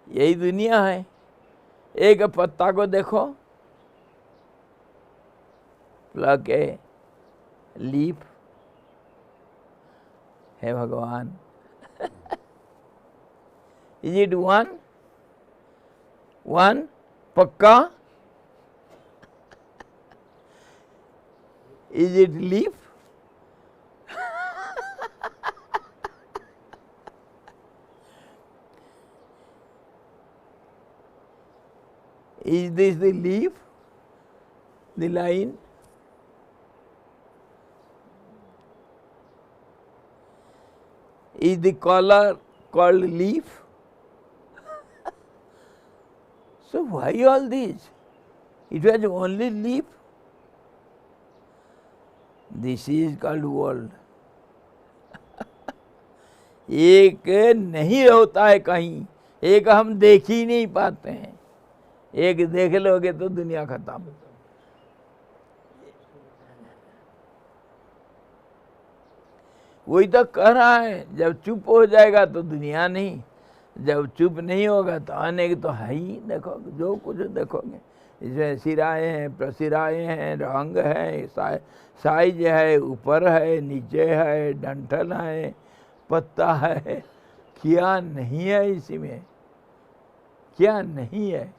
यही दुनिया है। एक पत्ता को देखो, प्लग ए लीफ, है भगवान। Is it one? वन पक्का? Is it leaf? Is this the leaf? The line? Is the color called leaf? So why all this? It was only leaf. This is called world. एक नहीं होता है कहीं, एक हम देख ही नहीं पाते हैं। एक देख लोगे तो दुनिया खत्म। वही तो कह रहा है, जब चुप हो जाएगा तो दुनिया नहीं, जब चुप नहीं होगा तो अनेक तो है ही। देखो जो कुछ देखोगे, इसमें सिराएं हैं, प्रसिराएं हैं, रंग है, साइज है, ऊपर है, नीचे है, डंठल है, पत्ता है, क्या नहीं है इसी में? क्या नहीं है?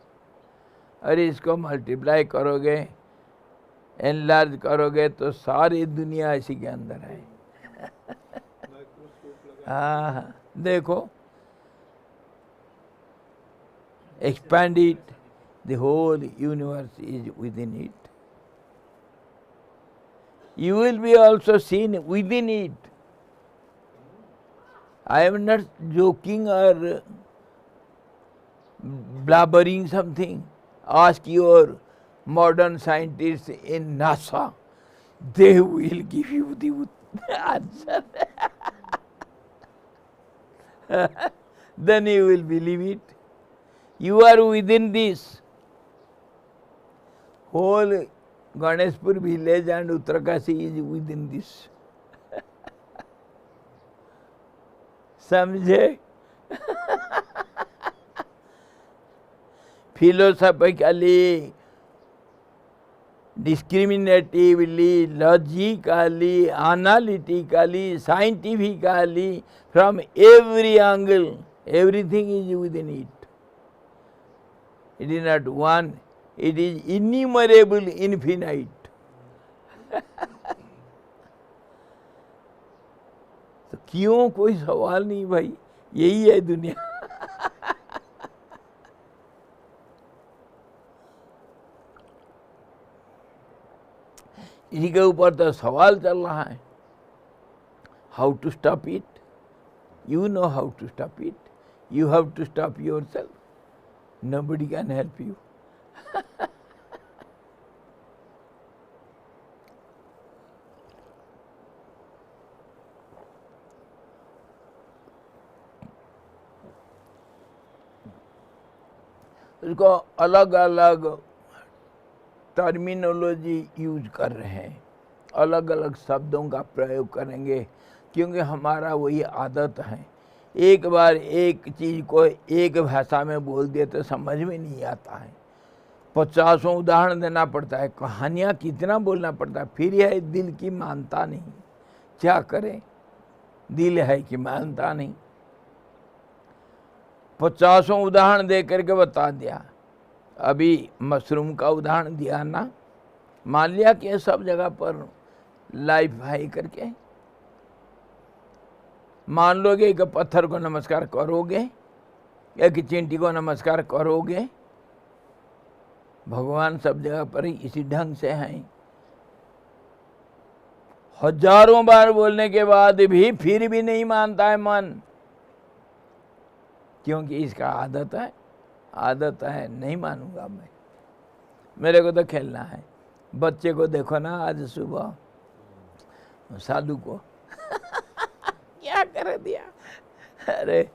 और इसको मल्टीप्लाई करोगे, एनलार्ज करोगे तो सारी दुनिया इसी के अंदर है। हाँ देखो, expand it, the whole universe is within it. You will be also seen within it. I am not joking or blabbering something. Ask your modern scientists in NASA. they will give you the answer. Then you will believe it. You are within this. Whole Ganeshpur village and Uttarkashi is within this. समझे? Philosophically, discriminatively, logically, analytically, scientifically, from every angle, everything is within it. It is not one, it is innumerable, infinite. तो क्यों कोई सवाल नहीं भाई, यही है दुनिया। इसी के ऊपर तो सवाल चल रहा है, how to stop it. You know how to stop it, you have to stop yourself, nobody can help you. उसको अलग अलग टर्मिनोलॉजी यूज कर रहे हैं, अलग अलग शब्दों का प्रयोग करेंगे, क्योंकि हमारा वही आदत है। एक बार एक चीज़ को एक भाषा में बोल दिए तो समझ में नहीं आता है, 50 उदाहरण देना पड़ता है, कहानियाँ कितना बोलना पड़ता है, फिर यह दिल की मानता नहीं। क्या करें, दिल है कि मानता नहीं। 50 उदाहरण दे करके बता दिया। अभी मशरूम का उदाहरण दिया ना, मान लिया कि सब जगह पर लाइफ है करके, मान लोगे कि पत्थर को नमस्कार करोगे या कि चींटी को नमस्कार करोगे। भगवान सब जगह पर ही इसी ढंग से हैं। हजारों बार बोलने के बाद भी फिर भी नहीं मानता है मन, क्योंकि इसका आदत है नहीं मानूंगा मैं, मेरे को तो खेलना है। बच्चे को देखो ना आज सुबह साधु को क्या कर दिया, अरे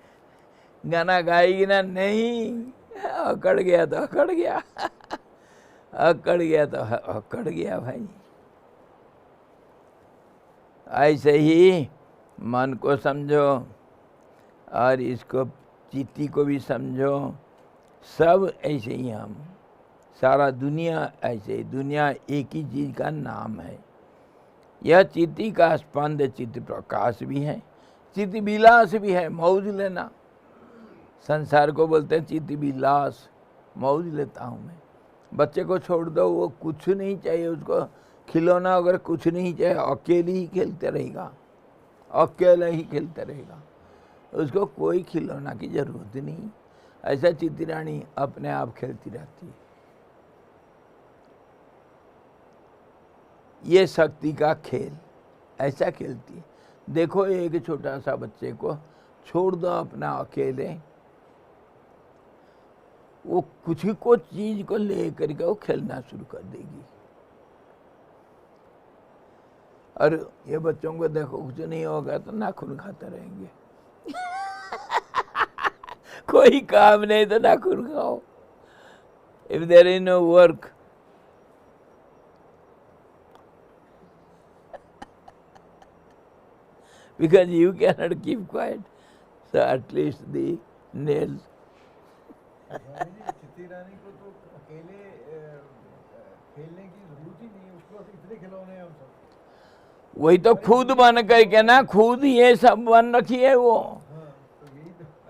गाना गाएगी ना, नहीं, अकड़ गया तो अकड़ गया, अकड़ गया तो अकड़ गया भाई। ऐसे ही मन को समझो और इसको चित्ती को भी समझो, सब ऐसे ही हम, सारा दुनिया ऐसे ही, दुनिया एक ही चीज़ का नाम है। यह चित्ती का स्पंद चित्त प्रकाश भी है, चित्त विलास भी है, मौज लेना। संसार को बोलते हैं चित्त विलास, मौज लेता हूँ मैं। बच्चे को छोड़ दो, वो कुछ नहीं चाहिए उसको, खिलौना अगर कुछ नहीं चाहिए, अकेले ही खेलते रहेगा, अकेले ही खेलते रहेगा, उसको कोई खिलौना की जरूरत नहीं। ऐसा चित्ती रानी अपने आप खेलती रहती है। ये शक्ति का खेल, ऐसा खेलती है। देखो एक छोटा सा बच्चे को छोड़ दो अपना अकेले, वो कुछ को चीज को लेकर के वो खेलना शुरू कर देगी। और ये बच्चों को देखो कुछ नहीं होगा तो नाखून खाते रहेंगे। कोई काम नहीं तो नाखून खाओ। If there is no work, because you cannot keep quiet, so at least the nails. चित्ती रानी को तो अकेले खेलने की जरूरत ही नहीं है, उसको इतने खिलौने हैं सब। वही तो खुद बन करके ना, खुद ये सब बन रखी है वो।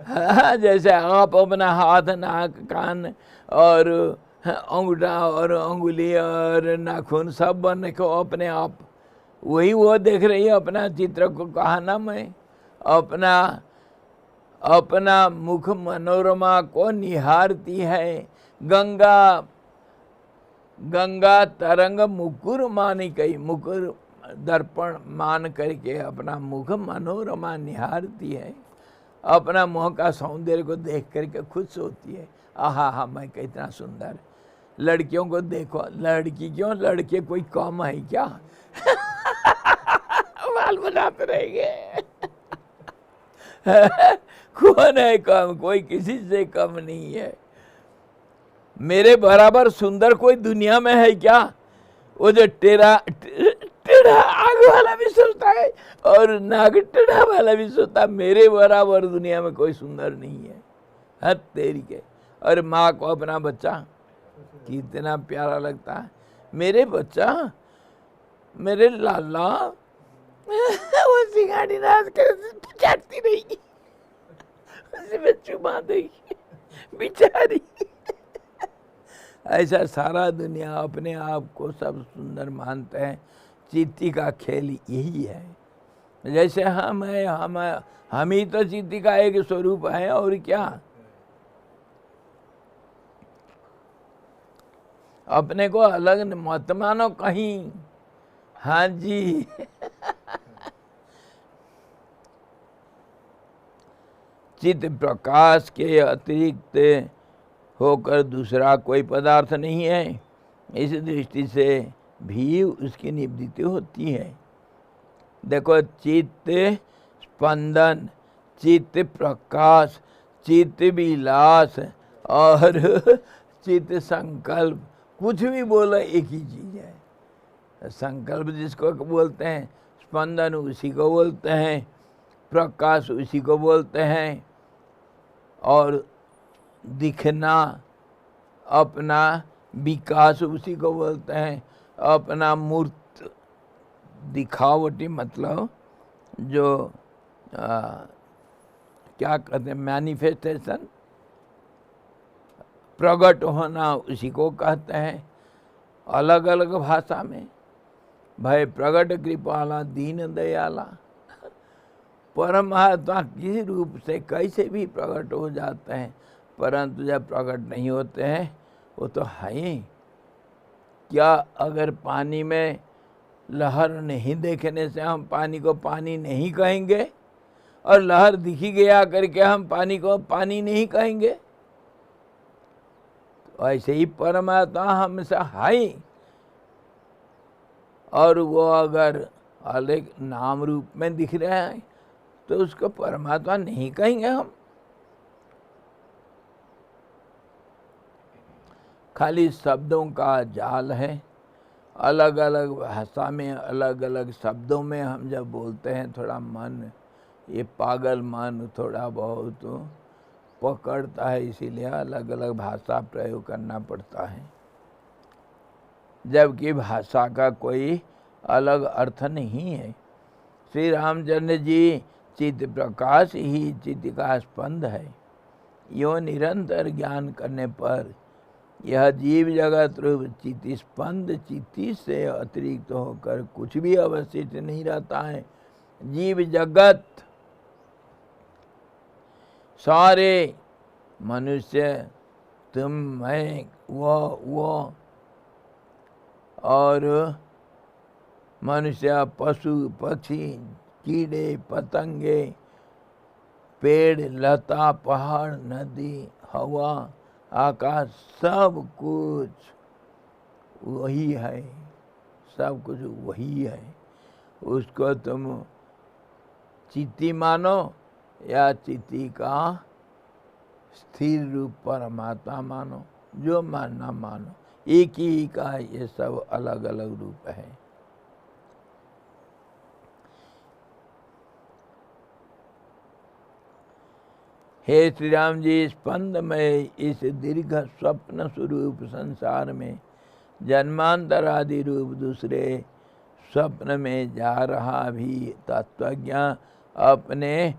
हाँ, जैसे आप अपना हाथ, नाक, कान और अंगूठा और अंगुली और नाखून सब बन को अपने आप, वही वो देख रही है अपना चित्र को। कहा ना मैं, अपना मुख मनोरमा को निहारती है। गंगा तरंग मुकुर मानी कही, मुकुर दर्पण मान करके अपना मुख मनोरमा निहारती है, अपना मुँह का सौंदर्य को देख करके खुश होती है। आहा हा, मैं कितना सुंदर, लड़कियों को देखो, लड़की क्यों, लड़के कोई कम है क्या? बाल बनाते रहेंगे। कौन है कम? कोई किसी से कम नहीं है। मेरे बराबर सुंदर कोई दुनिया में है क्या? वो जो टेढ़ा आग वाला भी सोचता है और नाक टेढ़ा वाला भी सोचता है, मेरे बराबर दुनिया में कोई सुंदर नहीं है। हद तेरी के। और माँ को अपना बच्चा कितना प्यारा लगता है, मेरे बच्चा, मेरे लाला। वो सिंगाड़ी नाच कर चढ़ती रहेगी, उसी में चुमा देगी बेचारी। ऐसा सारा दुनिया अपने आप को सब सुंदर मानते हैं। चींटी का खेल यही है। जैसे हम हैं, हम ही तो चींटी का एक स्वरूप है, और क्या। अपने को अलग मत मानो कहीं। हाँ जी। चित्त प्रकाश के अतिरिक्त होकर दूसरा कोई पदार्थ नहीं है। इस दृष्टि से भी उसकी निवृत्ति होती है। देखो, चित्त स्पंदन, चित्त प्रकाश, चित्त विलास और चित्त संकल्प, कुछ भी बोलो एक ही चीज है। संकल्प जिसको बोलते हैं, स्पंदन उसी को बोलते हैं, प्रकाश उसी को बोलते हैं, और दिखना, अपना विकास उसी को बोलते हैं। अपना मूर्त दिखावटी मतलब जो क्या कहते हैं, मैनिफेस्टेशन, प्रकट होना उसी को कहते हैं। अलग अलग भाषा में भय प्रकट कृपाला दीन दयाला। परमात्मा किसी रूप से कैसे भी प्रकट हो जाते हैं, परंतु जब प्रकट नहीं होते हैं वो तो है ही। क्या अगर पानी में लहर नहीं देखने से हम पानी को पानी नहीं कहेंगे, और लहर दिखी गया करके हम पानी को पानी नहीं कहेंगे? तो ऐसे ही परमात्मा हमसे है, और वो अगर अलग नाम रूप में दिख रहे हैं तो उसको परमात्मा नहीं कहेंगे हम। खाली शब्दों का जाल है। अलग अलग भाषा में अलग अलग शब्दों में हम जब बोलते हैं, थोड़ा मन, ये पागल मन थोड़ा बहुत पकड़ता है, इसीलिए अलग अलग भाषा प्रयोग करना पड़ता है, जबकि भाषा का कोई अलग अर्थ नहीं है। श्री रामचंद्र जी चित्त प्रकाश ही चित्त का स्पंद है। यो निरंतर ज्ञान करने पर यह जीव जगत रूप चित्त स्पंद चित्ती से अतिरिक्त होकर कुछ भी अवशिष्ट नहीं रहता है। जीव जगत सारे, मनुष्य, तुम, मैं, वो और मनुष्य, पशु पक्षी, कीड़े पतंगे, पेड़ लता, पहाड़, नदी, हवा, आकाश, सब कुछ वही है। सब कुछ वही है। उसको तुम चित्ती मानो या चित्ती का स्थिर रूप परमात्मा मानो, जो मानना मानो, एक ही का ये सब अलग अलग रूप है। हे श्री राम जी, स्पंद में इस दीर्घ स्वप्न स्वरूप संसार में जन्मांतर आदि रूप दूसरे स्वप्न में जा रहा भी तत्वज्ञ अपने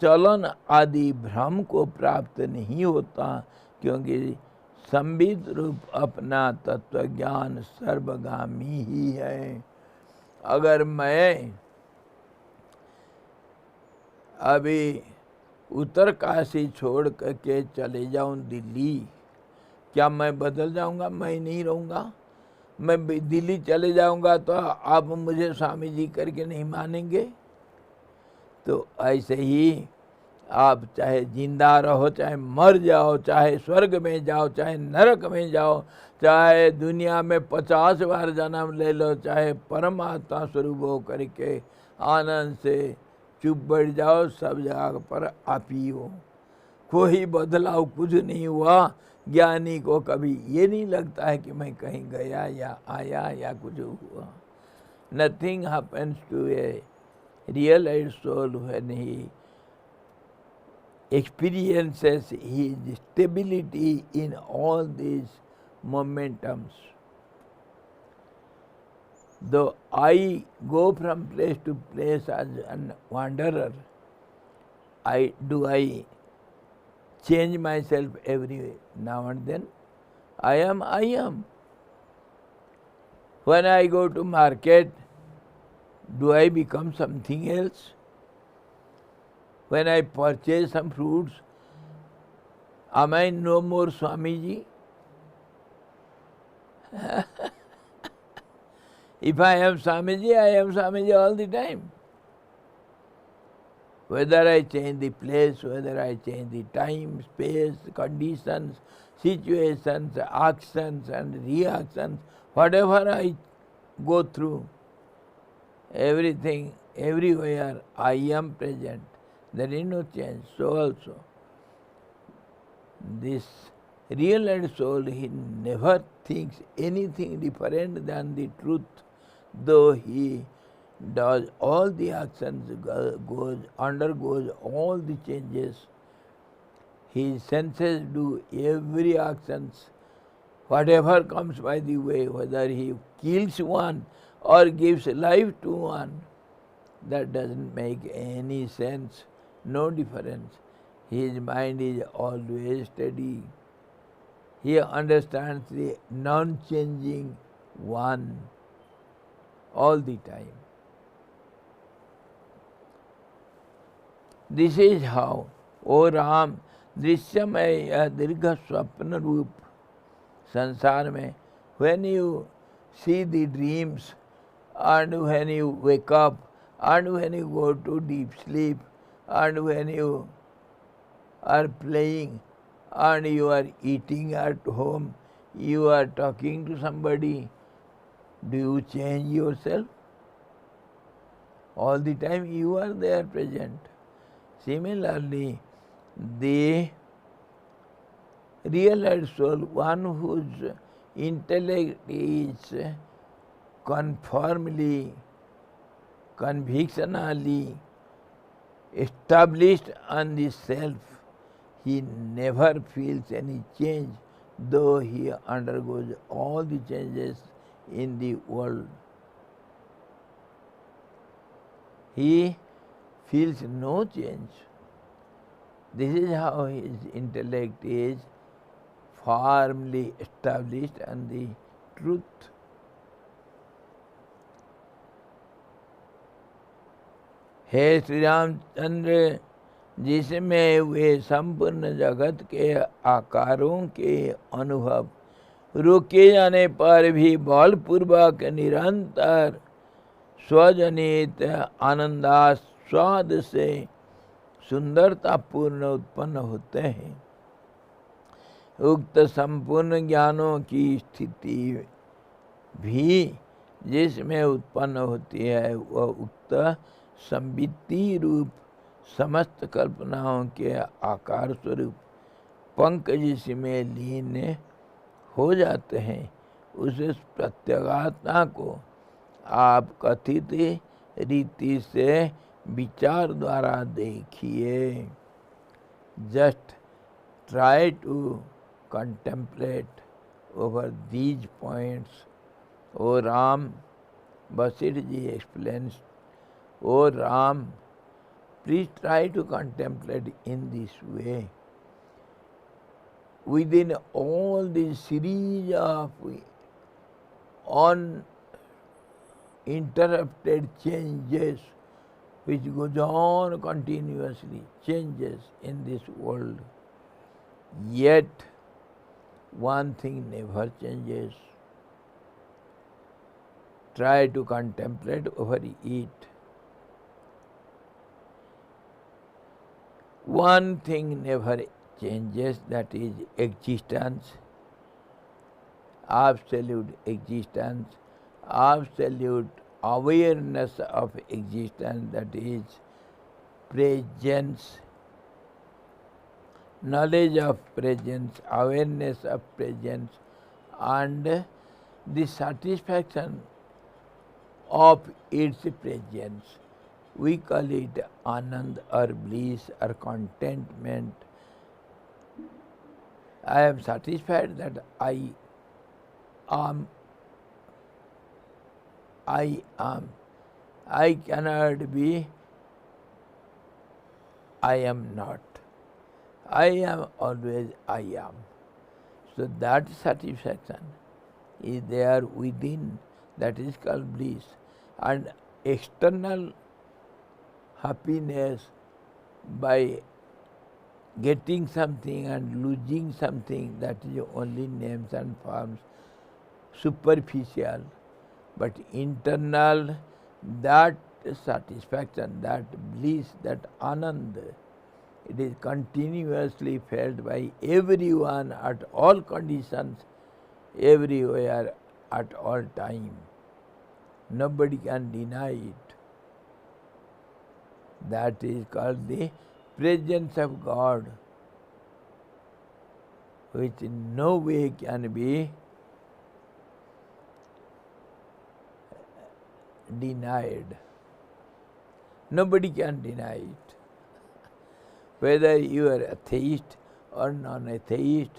चलन आदि भ्रम को प्राप्त नहीं होता, क्योंकि संबित रूप अपना तत्वज्ञान सर्वगामी ही है। अगर मैं अभी उत्तरकाशी छोड़ करके चले जाऊं दिल्ली, क्या मैं बदल जाऊंगा? मैं नहीं रहूंगा। मैं दिल्ली चले जाऊंगा तो आप मुझे स्वामी जी करके नहीं मानेंगे। तो ऐसे ही आप चाहे जिंदा रहो, चाहे मर जाओ, चाहे स्वर्ग में जाओ, चाहे नरक में जाओ, चाहे दुनिया में 50 बार जन्म ले लो, चाहे परमात्मा स्वरूप हो करके आनंद से चुप बैठ जाओ, सब जगह पर आप ही हो। कोई बदलाव कुछ नहीं हुआ। ज्ञानी को कभी ये नहीं लगता है कि मैं कहीं गया या आया या कुछ हुआ। Nothing happens to a realized soul when he experiences his stability in all these momentums. Though I go from place to place as a wanderer, I change myself every now and then. I am. When I go to market, do I become something else? When I purchase some fruits, am I no more Swamiji? If I am Swamiji, I am Swamiji all the time. Whether I change the place, whether I change the time, space, conditions, situations, actions and reactions, whatever I go through, everything, everywhere I am present. There is no change. So also, this realized soul, he never thinks anything different than the truth, though he does all the actions, undergoes all the changes. His senses do every actions, whatever comes by the way, whether he kills one or gives life to one, that doesn't make any sense, no difference. His mind is always steady. He understands the non-changing one all the time. This is how, O Ram, दृश्यमय यह दीर्घ स्वप्न रूप संसार में, when you see the dreams and when you wake up and when you go to deep sleep and when you are playing and you are eating at home, you are talking to somebody, do you change yourself? All the time you are there present. Similarly, the realized soul, one whose intellect is conformly, convictionally established on the self, he never feels any change, though he undergoes all the changes in the world. He feels no change. This is how his intellect is firmly established on the truth. हे श्री रामचंद्र, जिसमें वे संपूर्ण जगत के आकारों के अनुभव रोके जाने पर भी बलपूर्वक निरंतर स्वजनित आनंदास्वाद से सुंदरतापूर्ण उत्पन्न होते हैं, उक्त संपूर्ण ज्ञानों की स्थिति भी जिसमें उत्पन्न होती है, वह उक्त संबित्ति रूप समस्त कल्पनाओं के आकार स्वरूप पंकज में लीन हो जाते हैं। उस प्रत्यगात्मा को आप कथित रीति से विचार द्वारा देखिए। Just try to contemplate over these points. O Ram, Vashishtha ji explains, O Ram, please try to contemplate in this way. Within all these series of uninterrupted changes which goes on continuously, changes in this world, yet one thing never changes. Try to contemplate over it. One thing never changes, that is existence, absolute existence, absolute awareness of existence, that is presence, knowledge of presence, awareness of presence, and the satisfaction of its presence. We call it anand or bliss or contentment. I am satisfied that I am. I am. I cannot be I am not. I am always I am. So that satisfaction is there within, that is called bliss. And external happiness by getting something and losing something, that is only names and forms, superficial. But internal, that satisfaction, that bliss, that anand, it is continuously felt by everyone at all conditions, everywhere, at all time. Nobody can deny it. That is called the presence of God, which in no way can be denied. Nobody can deny it. Whether you are atheist or non-atheist,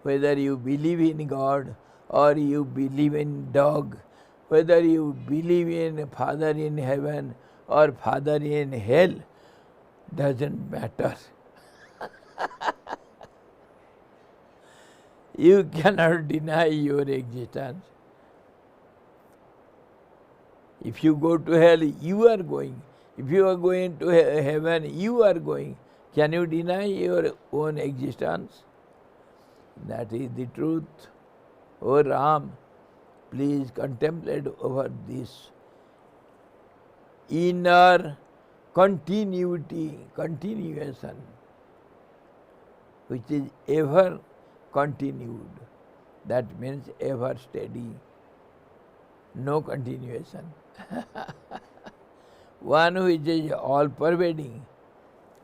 whether you believe in God or you believe in dog, whether you believe in Father in heaven or Father in hell, doesn't matter. You cannot deny your existence. If you go to hell, you are going. If you are going to heaven, you are going. Can you deny your own existence? That is the truth. O Ram, please contemplate over this inner continuity, continuation, which is ever continued. That means ever steady, no continuation. One which is all pervading,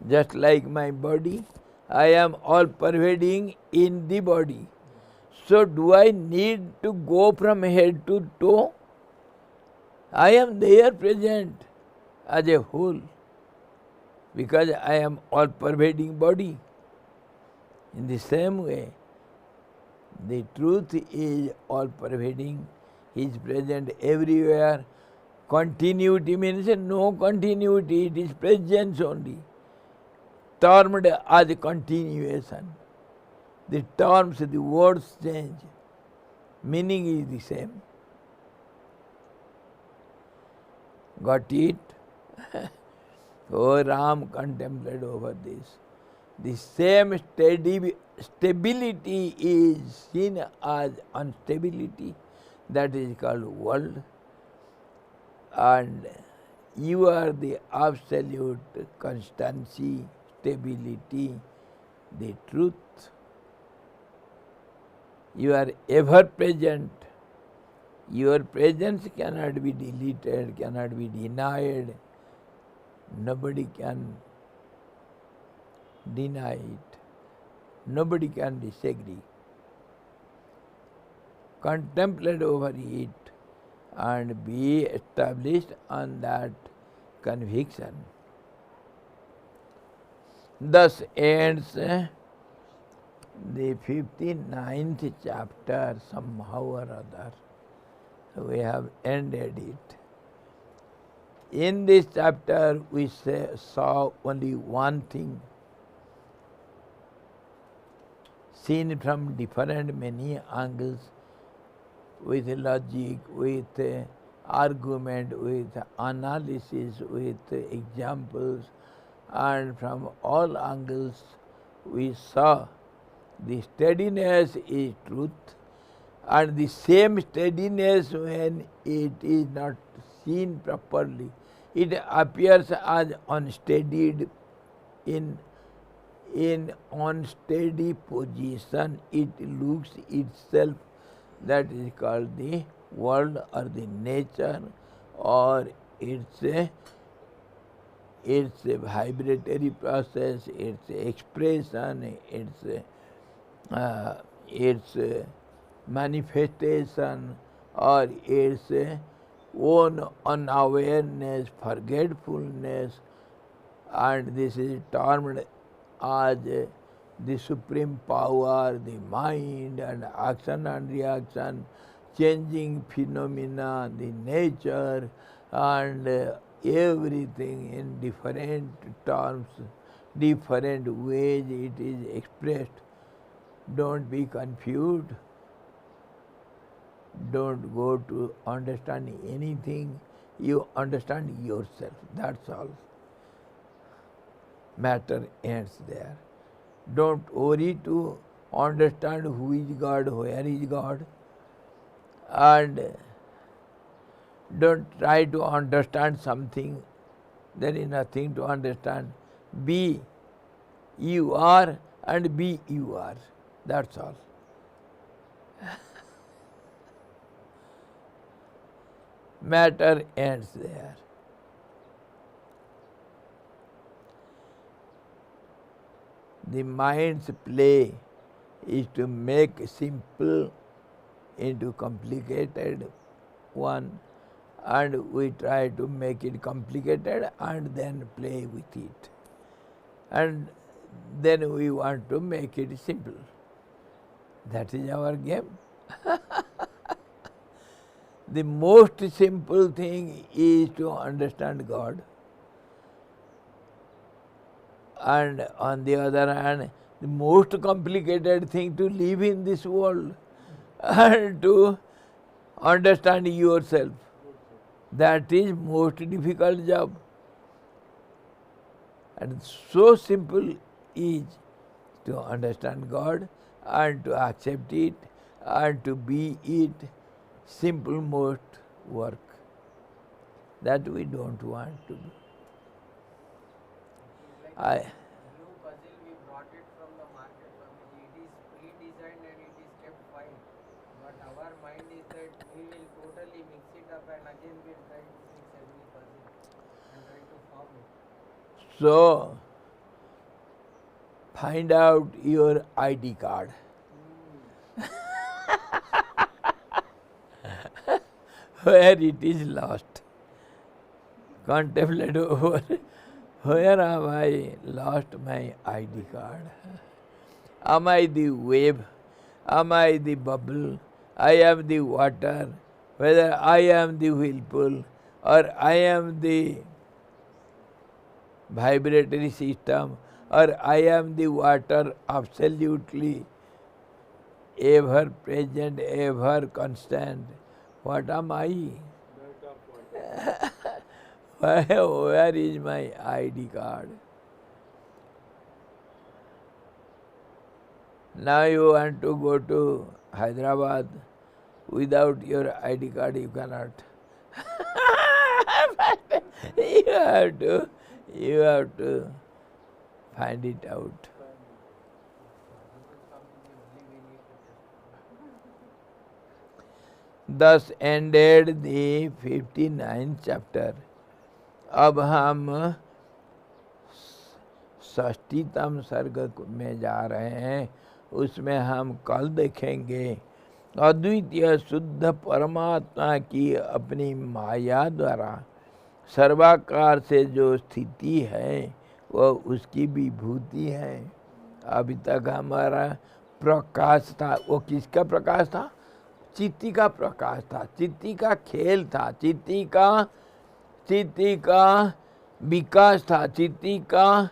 just like my body, I am all pervading in the body. So do I need to go from head to toe? I am there present as a whole, because I am all pervading body. In the same way, the truth is all pervading, He is present everywhere. Continuity means no continuity, it is presence only, termed as a continuation. The terms, the words change, meaning is the same. Got it? O Ram, contemplate over this. The same stability is seen as instability, that is called world. And you are the absolute constancy, stability, the truth. You are ever present. Your presence cannot be deleted, cannot be denied. Nobody can deny it. Nobody can disagree. Contemplate over it and be established on that conviction. Thus ends the 59th chapter somehow or other. We have ended it. In this chapter we saw only one thing, seen from different many angles, with logic, with argument, with analysis, with examples, and from all angles we saw the steadiness is truth, and the same steadiness, when it is not seen properly, it appears as unsteadied in in unsteady position, it looks itself, that is called the world or the nature, or it's a vibratory process, it's a expression, it's a manifestation, or it's a own unawareness, forgetfulness, and this is termed as the supreme power, the mind, and action and reaction, changing phenomena, the nature, and everything in different terms, different ways it is expressed. Don't be confused. Don't go to understand anything. You understand yourself. That's all. Matter ends there. Don't worry to understand who is God, where is God, and don't try to understand something. There is nothing to understand. Be you are, and be you are. That's all. Matter ends there. The mind's play is to make simple into complicated one, and we try to make it complicated and then play with it. And then we want to make it simple. That is our game. The most simple thing is to understand God. And on the other hand, the most complicated thing to live in this world and to understand yourself. That is most difficult job. And so simple is to understand God and to accept it and to be it. Simple most work that we don't want to do. New puzzle, we brought it from the market. It is pre-designed and it is kept fine. But our mind is that we will totally mix it up and again we'll try to fix every puzzle and try to form it. So, find out your ID card. Where it is lost. Contemplate over. Where have I lost my ID card? Am I the wave? Am I the bubble? I am the water. Whether I am the whirlpool or I am the vibratory system or I am the water absolutely ever present, ever constant. What am I? Where is my ID card? Now you want to go to Hyderabad. Without your ID card you cannot. You have to find it out. Thus ended the 59th chapter. अब हम 60तम सर्ग में जा रहे हैं. उसमें हम कल देखेंगे अद्वितीय शुद्ध परमात्मा की अपनी माया द्वारा सर्वाकार से जो स्थिति है वह उसकी विभूति है. अभी तक हमारा प्रकाश था. वो किसका प्रकाश था? चित्ती का प्रकाश था. चित्ती का खेल था. चित्ती का विकास था. चित्ती का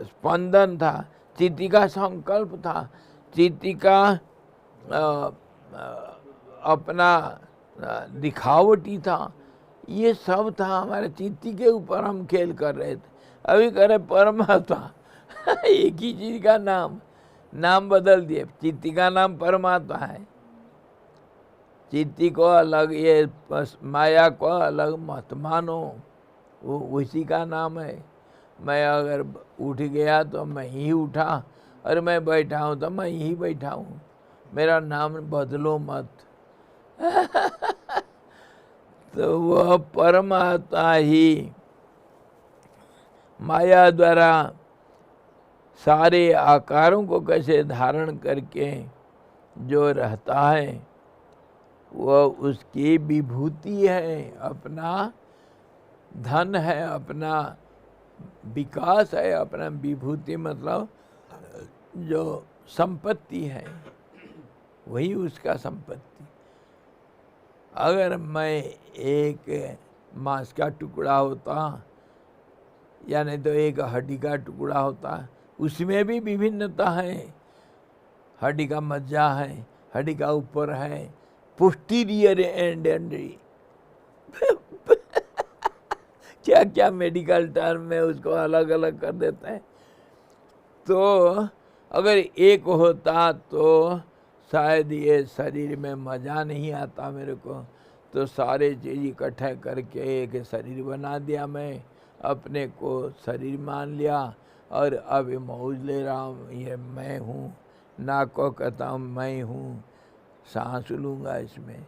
स्पंदन था. चित्ती का संकल्प था. चित्ती का अपना दिखावटी था. ये सब था. हमारे चित्ती के ऊपर हम खेल कर रहे थे. अभी करे परमात्मा. एक ही चीज का नाम बदल दिए. चित्ती का नाम परमात्मा है. चित्ती को अलग, ये माया को अलग मत मानो, वो उसी का नाम है। मैं अगर उठ गया तो मैं ही उठा, और मैं बैठा हूँ तो मैं ही बैठा हूँ, मेरा नाम बदलो मत। तो वह परमात्मा ही माया द्वारा सारे आकारों को कैसे धारण करके जो रहता है, वह उसकी विभूति है, अपना धन है, अपना विकास है, अपना विभूति मतलब जो संपत्ति है, वही उसका संपत्ति। अगर मैं एक मांस का टुकड़ा होता या नहीं तो एक हड्डी का टुकड़ा होता, उसमें भी विभिन्नता है। हड्डी का मज्जा है, हड्डी का ऊपर है, पोस्टीरियर एंड क्या क्या मेडिकल टर्म में उसको अलग अलग कर देते हैं। तो अगर एक होता तो शायद ये शरीर में मज़ा नहीं आता मेरे को, तो सारे चीज़ इकट्ठे करके एक शरीर बना दिया, मैं अपने को शरीर मान लिया और अब मौज ले रहा हूँ, ये मैं हूँ। नाक को कहता हूँ मैं हूँ, सांस लूँगा इसमें,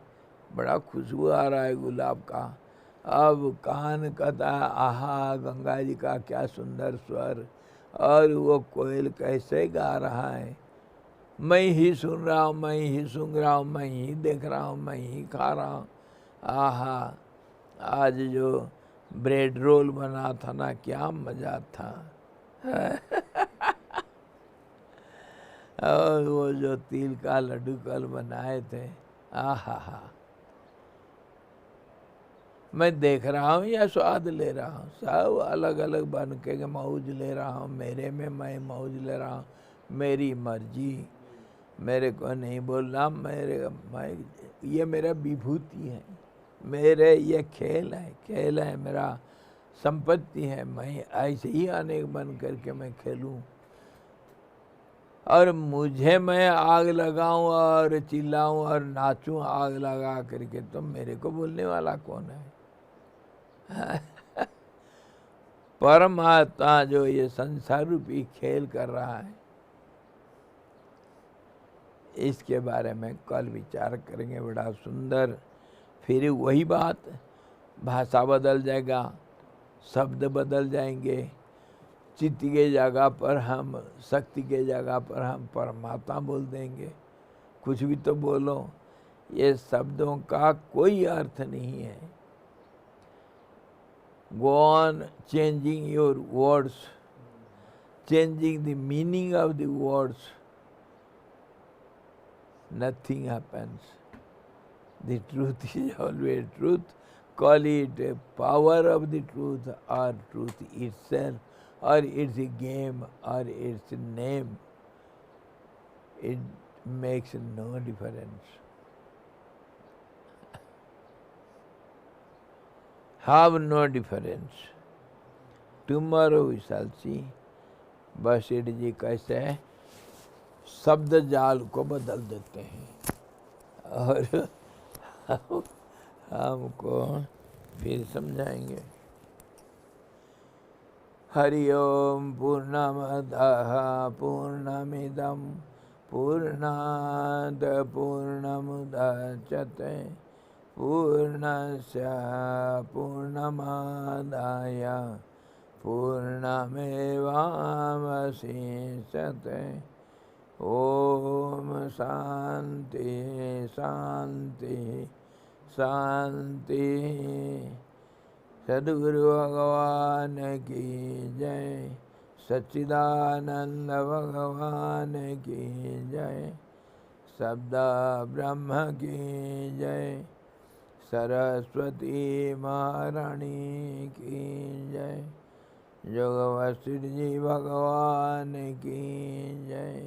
बड़ा खुशबू आ रहा है गुलाब का। अब कान कहता है आहा गंगा जी का क्या सुंदर स्वर, और वो कोयल कैसे गा रहा है, मैं ही सुन रहा हूँ, मैं ही सुन रहा हूँ, मैं ही देख रहा हूँ, मैं ही खा रहा हूँ। आहा, आज जो ब्रेड रोल बना था ना, क्या मज़ा था। और वो जो तिल का लड्डू कल बनाए थे, आहा, मैं देख रहा हूँ या स्वाद ले रहा हूँ, सब अलग अलग बन के मौज ले रहा हूँ। मेरे में मैं मौज ले रहा हूँ, मेरी मर्जी, मेरे को नहीं बोलना, मैं ये मेरा विभूति है, मेरे ये खेल है, मेरा संपत्ति है। मैं ऐसे ही अनेक बन करके मैं खेलूं, और मुझे मैं आग लगाऊं और चिल्लाऊं और नाचूं आग लगा करके, तो मेरे को बोलने वाला कौन है। परमात्मा जो ये संसार रूपी खेल कर रहा है, इसके बारे में कल विचार करेंगे, बड़ा सुंदर। फिर वही बात, भाषा बदल जाएगा, शब्द बदल जाएंगे, चित्त के जगह पर हम, शक्ति के जगह पर हम परमात्मा बोल देंगे। कुछ भी तो बोलो, ये शब्दों का कोई अर्थ नहीं है। Go on changing your words, changing the meaning of the words, nothing happens. The truth is always truth. Call it a power of the truth or truth itself, or its a game or its a name. It makes no difference. Have no difference. Tomorrow we shall see. Bashir जी कैसे शब्द जाल को बदल देते हैं, और हमको फिर समझाएंगे। हरि ओम पूर्णमदः पूर्णमिदं पूर्णात् पूर्णमुदच्यते पूर्णस्य पूर्णमादाय पूर्णमेवावशिष्यते। ओम शांति शांति शांति। सद्गुरु भगवान की जय, सच्चिदानंद भगवान की जय, शब्द ब्रह्म की जय, सरस्वती महारानी की जय, जोग वशिष्ठ जी भगवान की जय।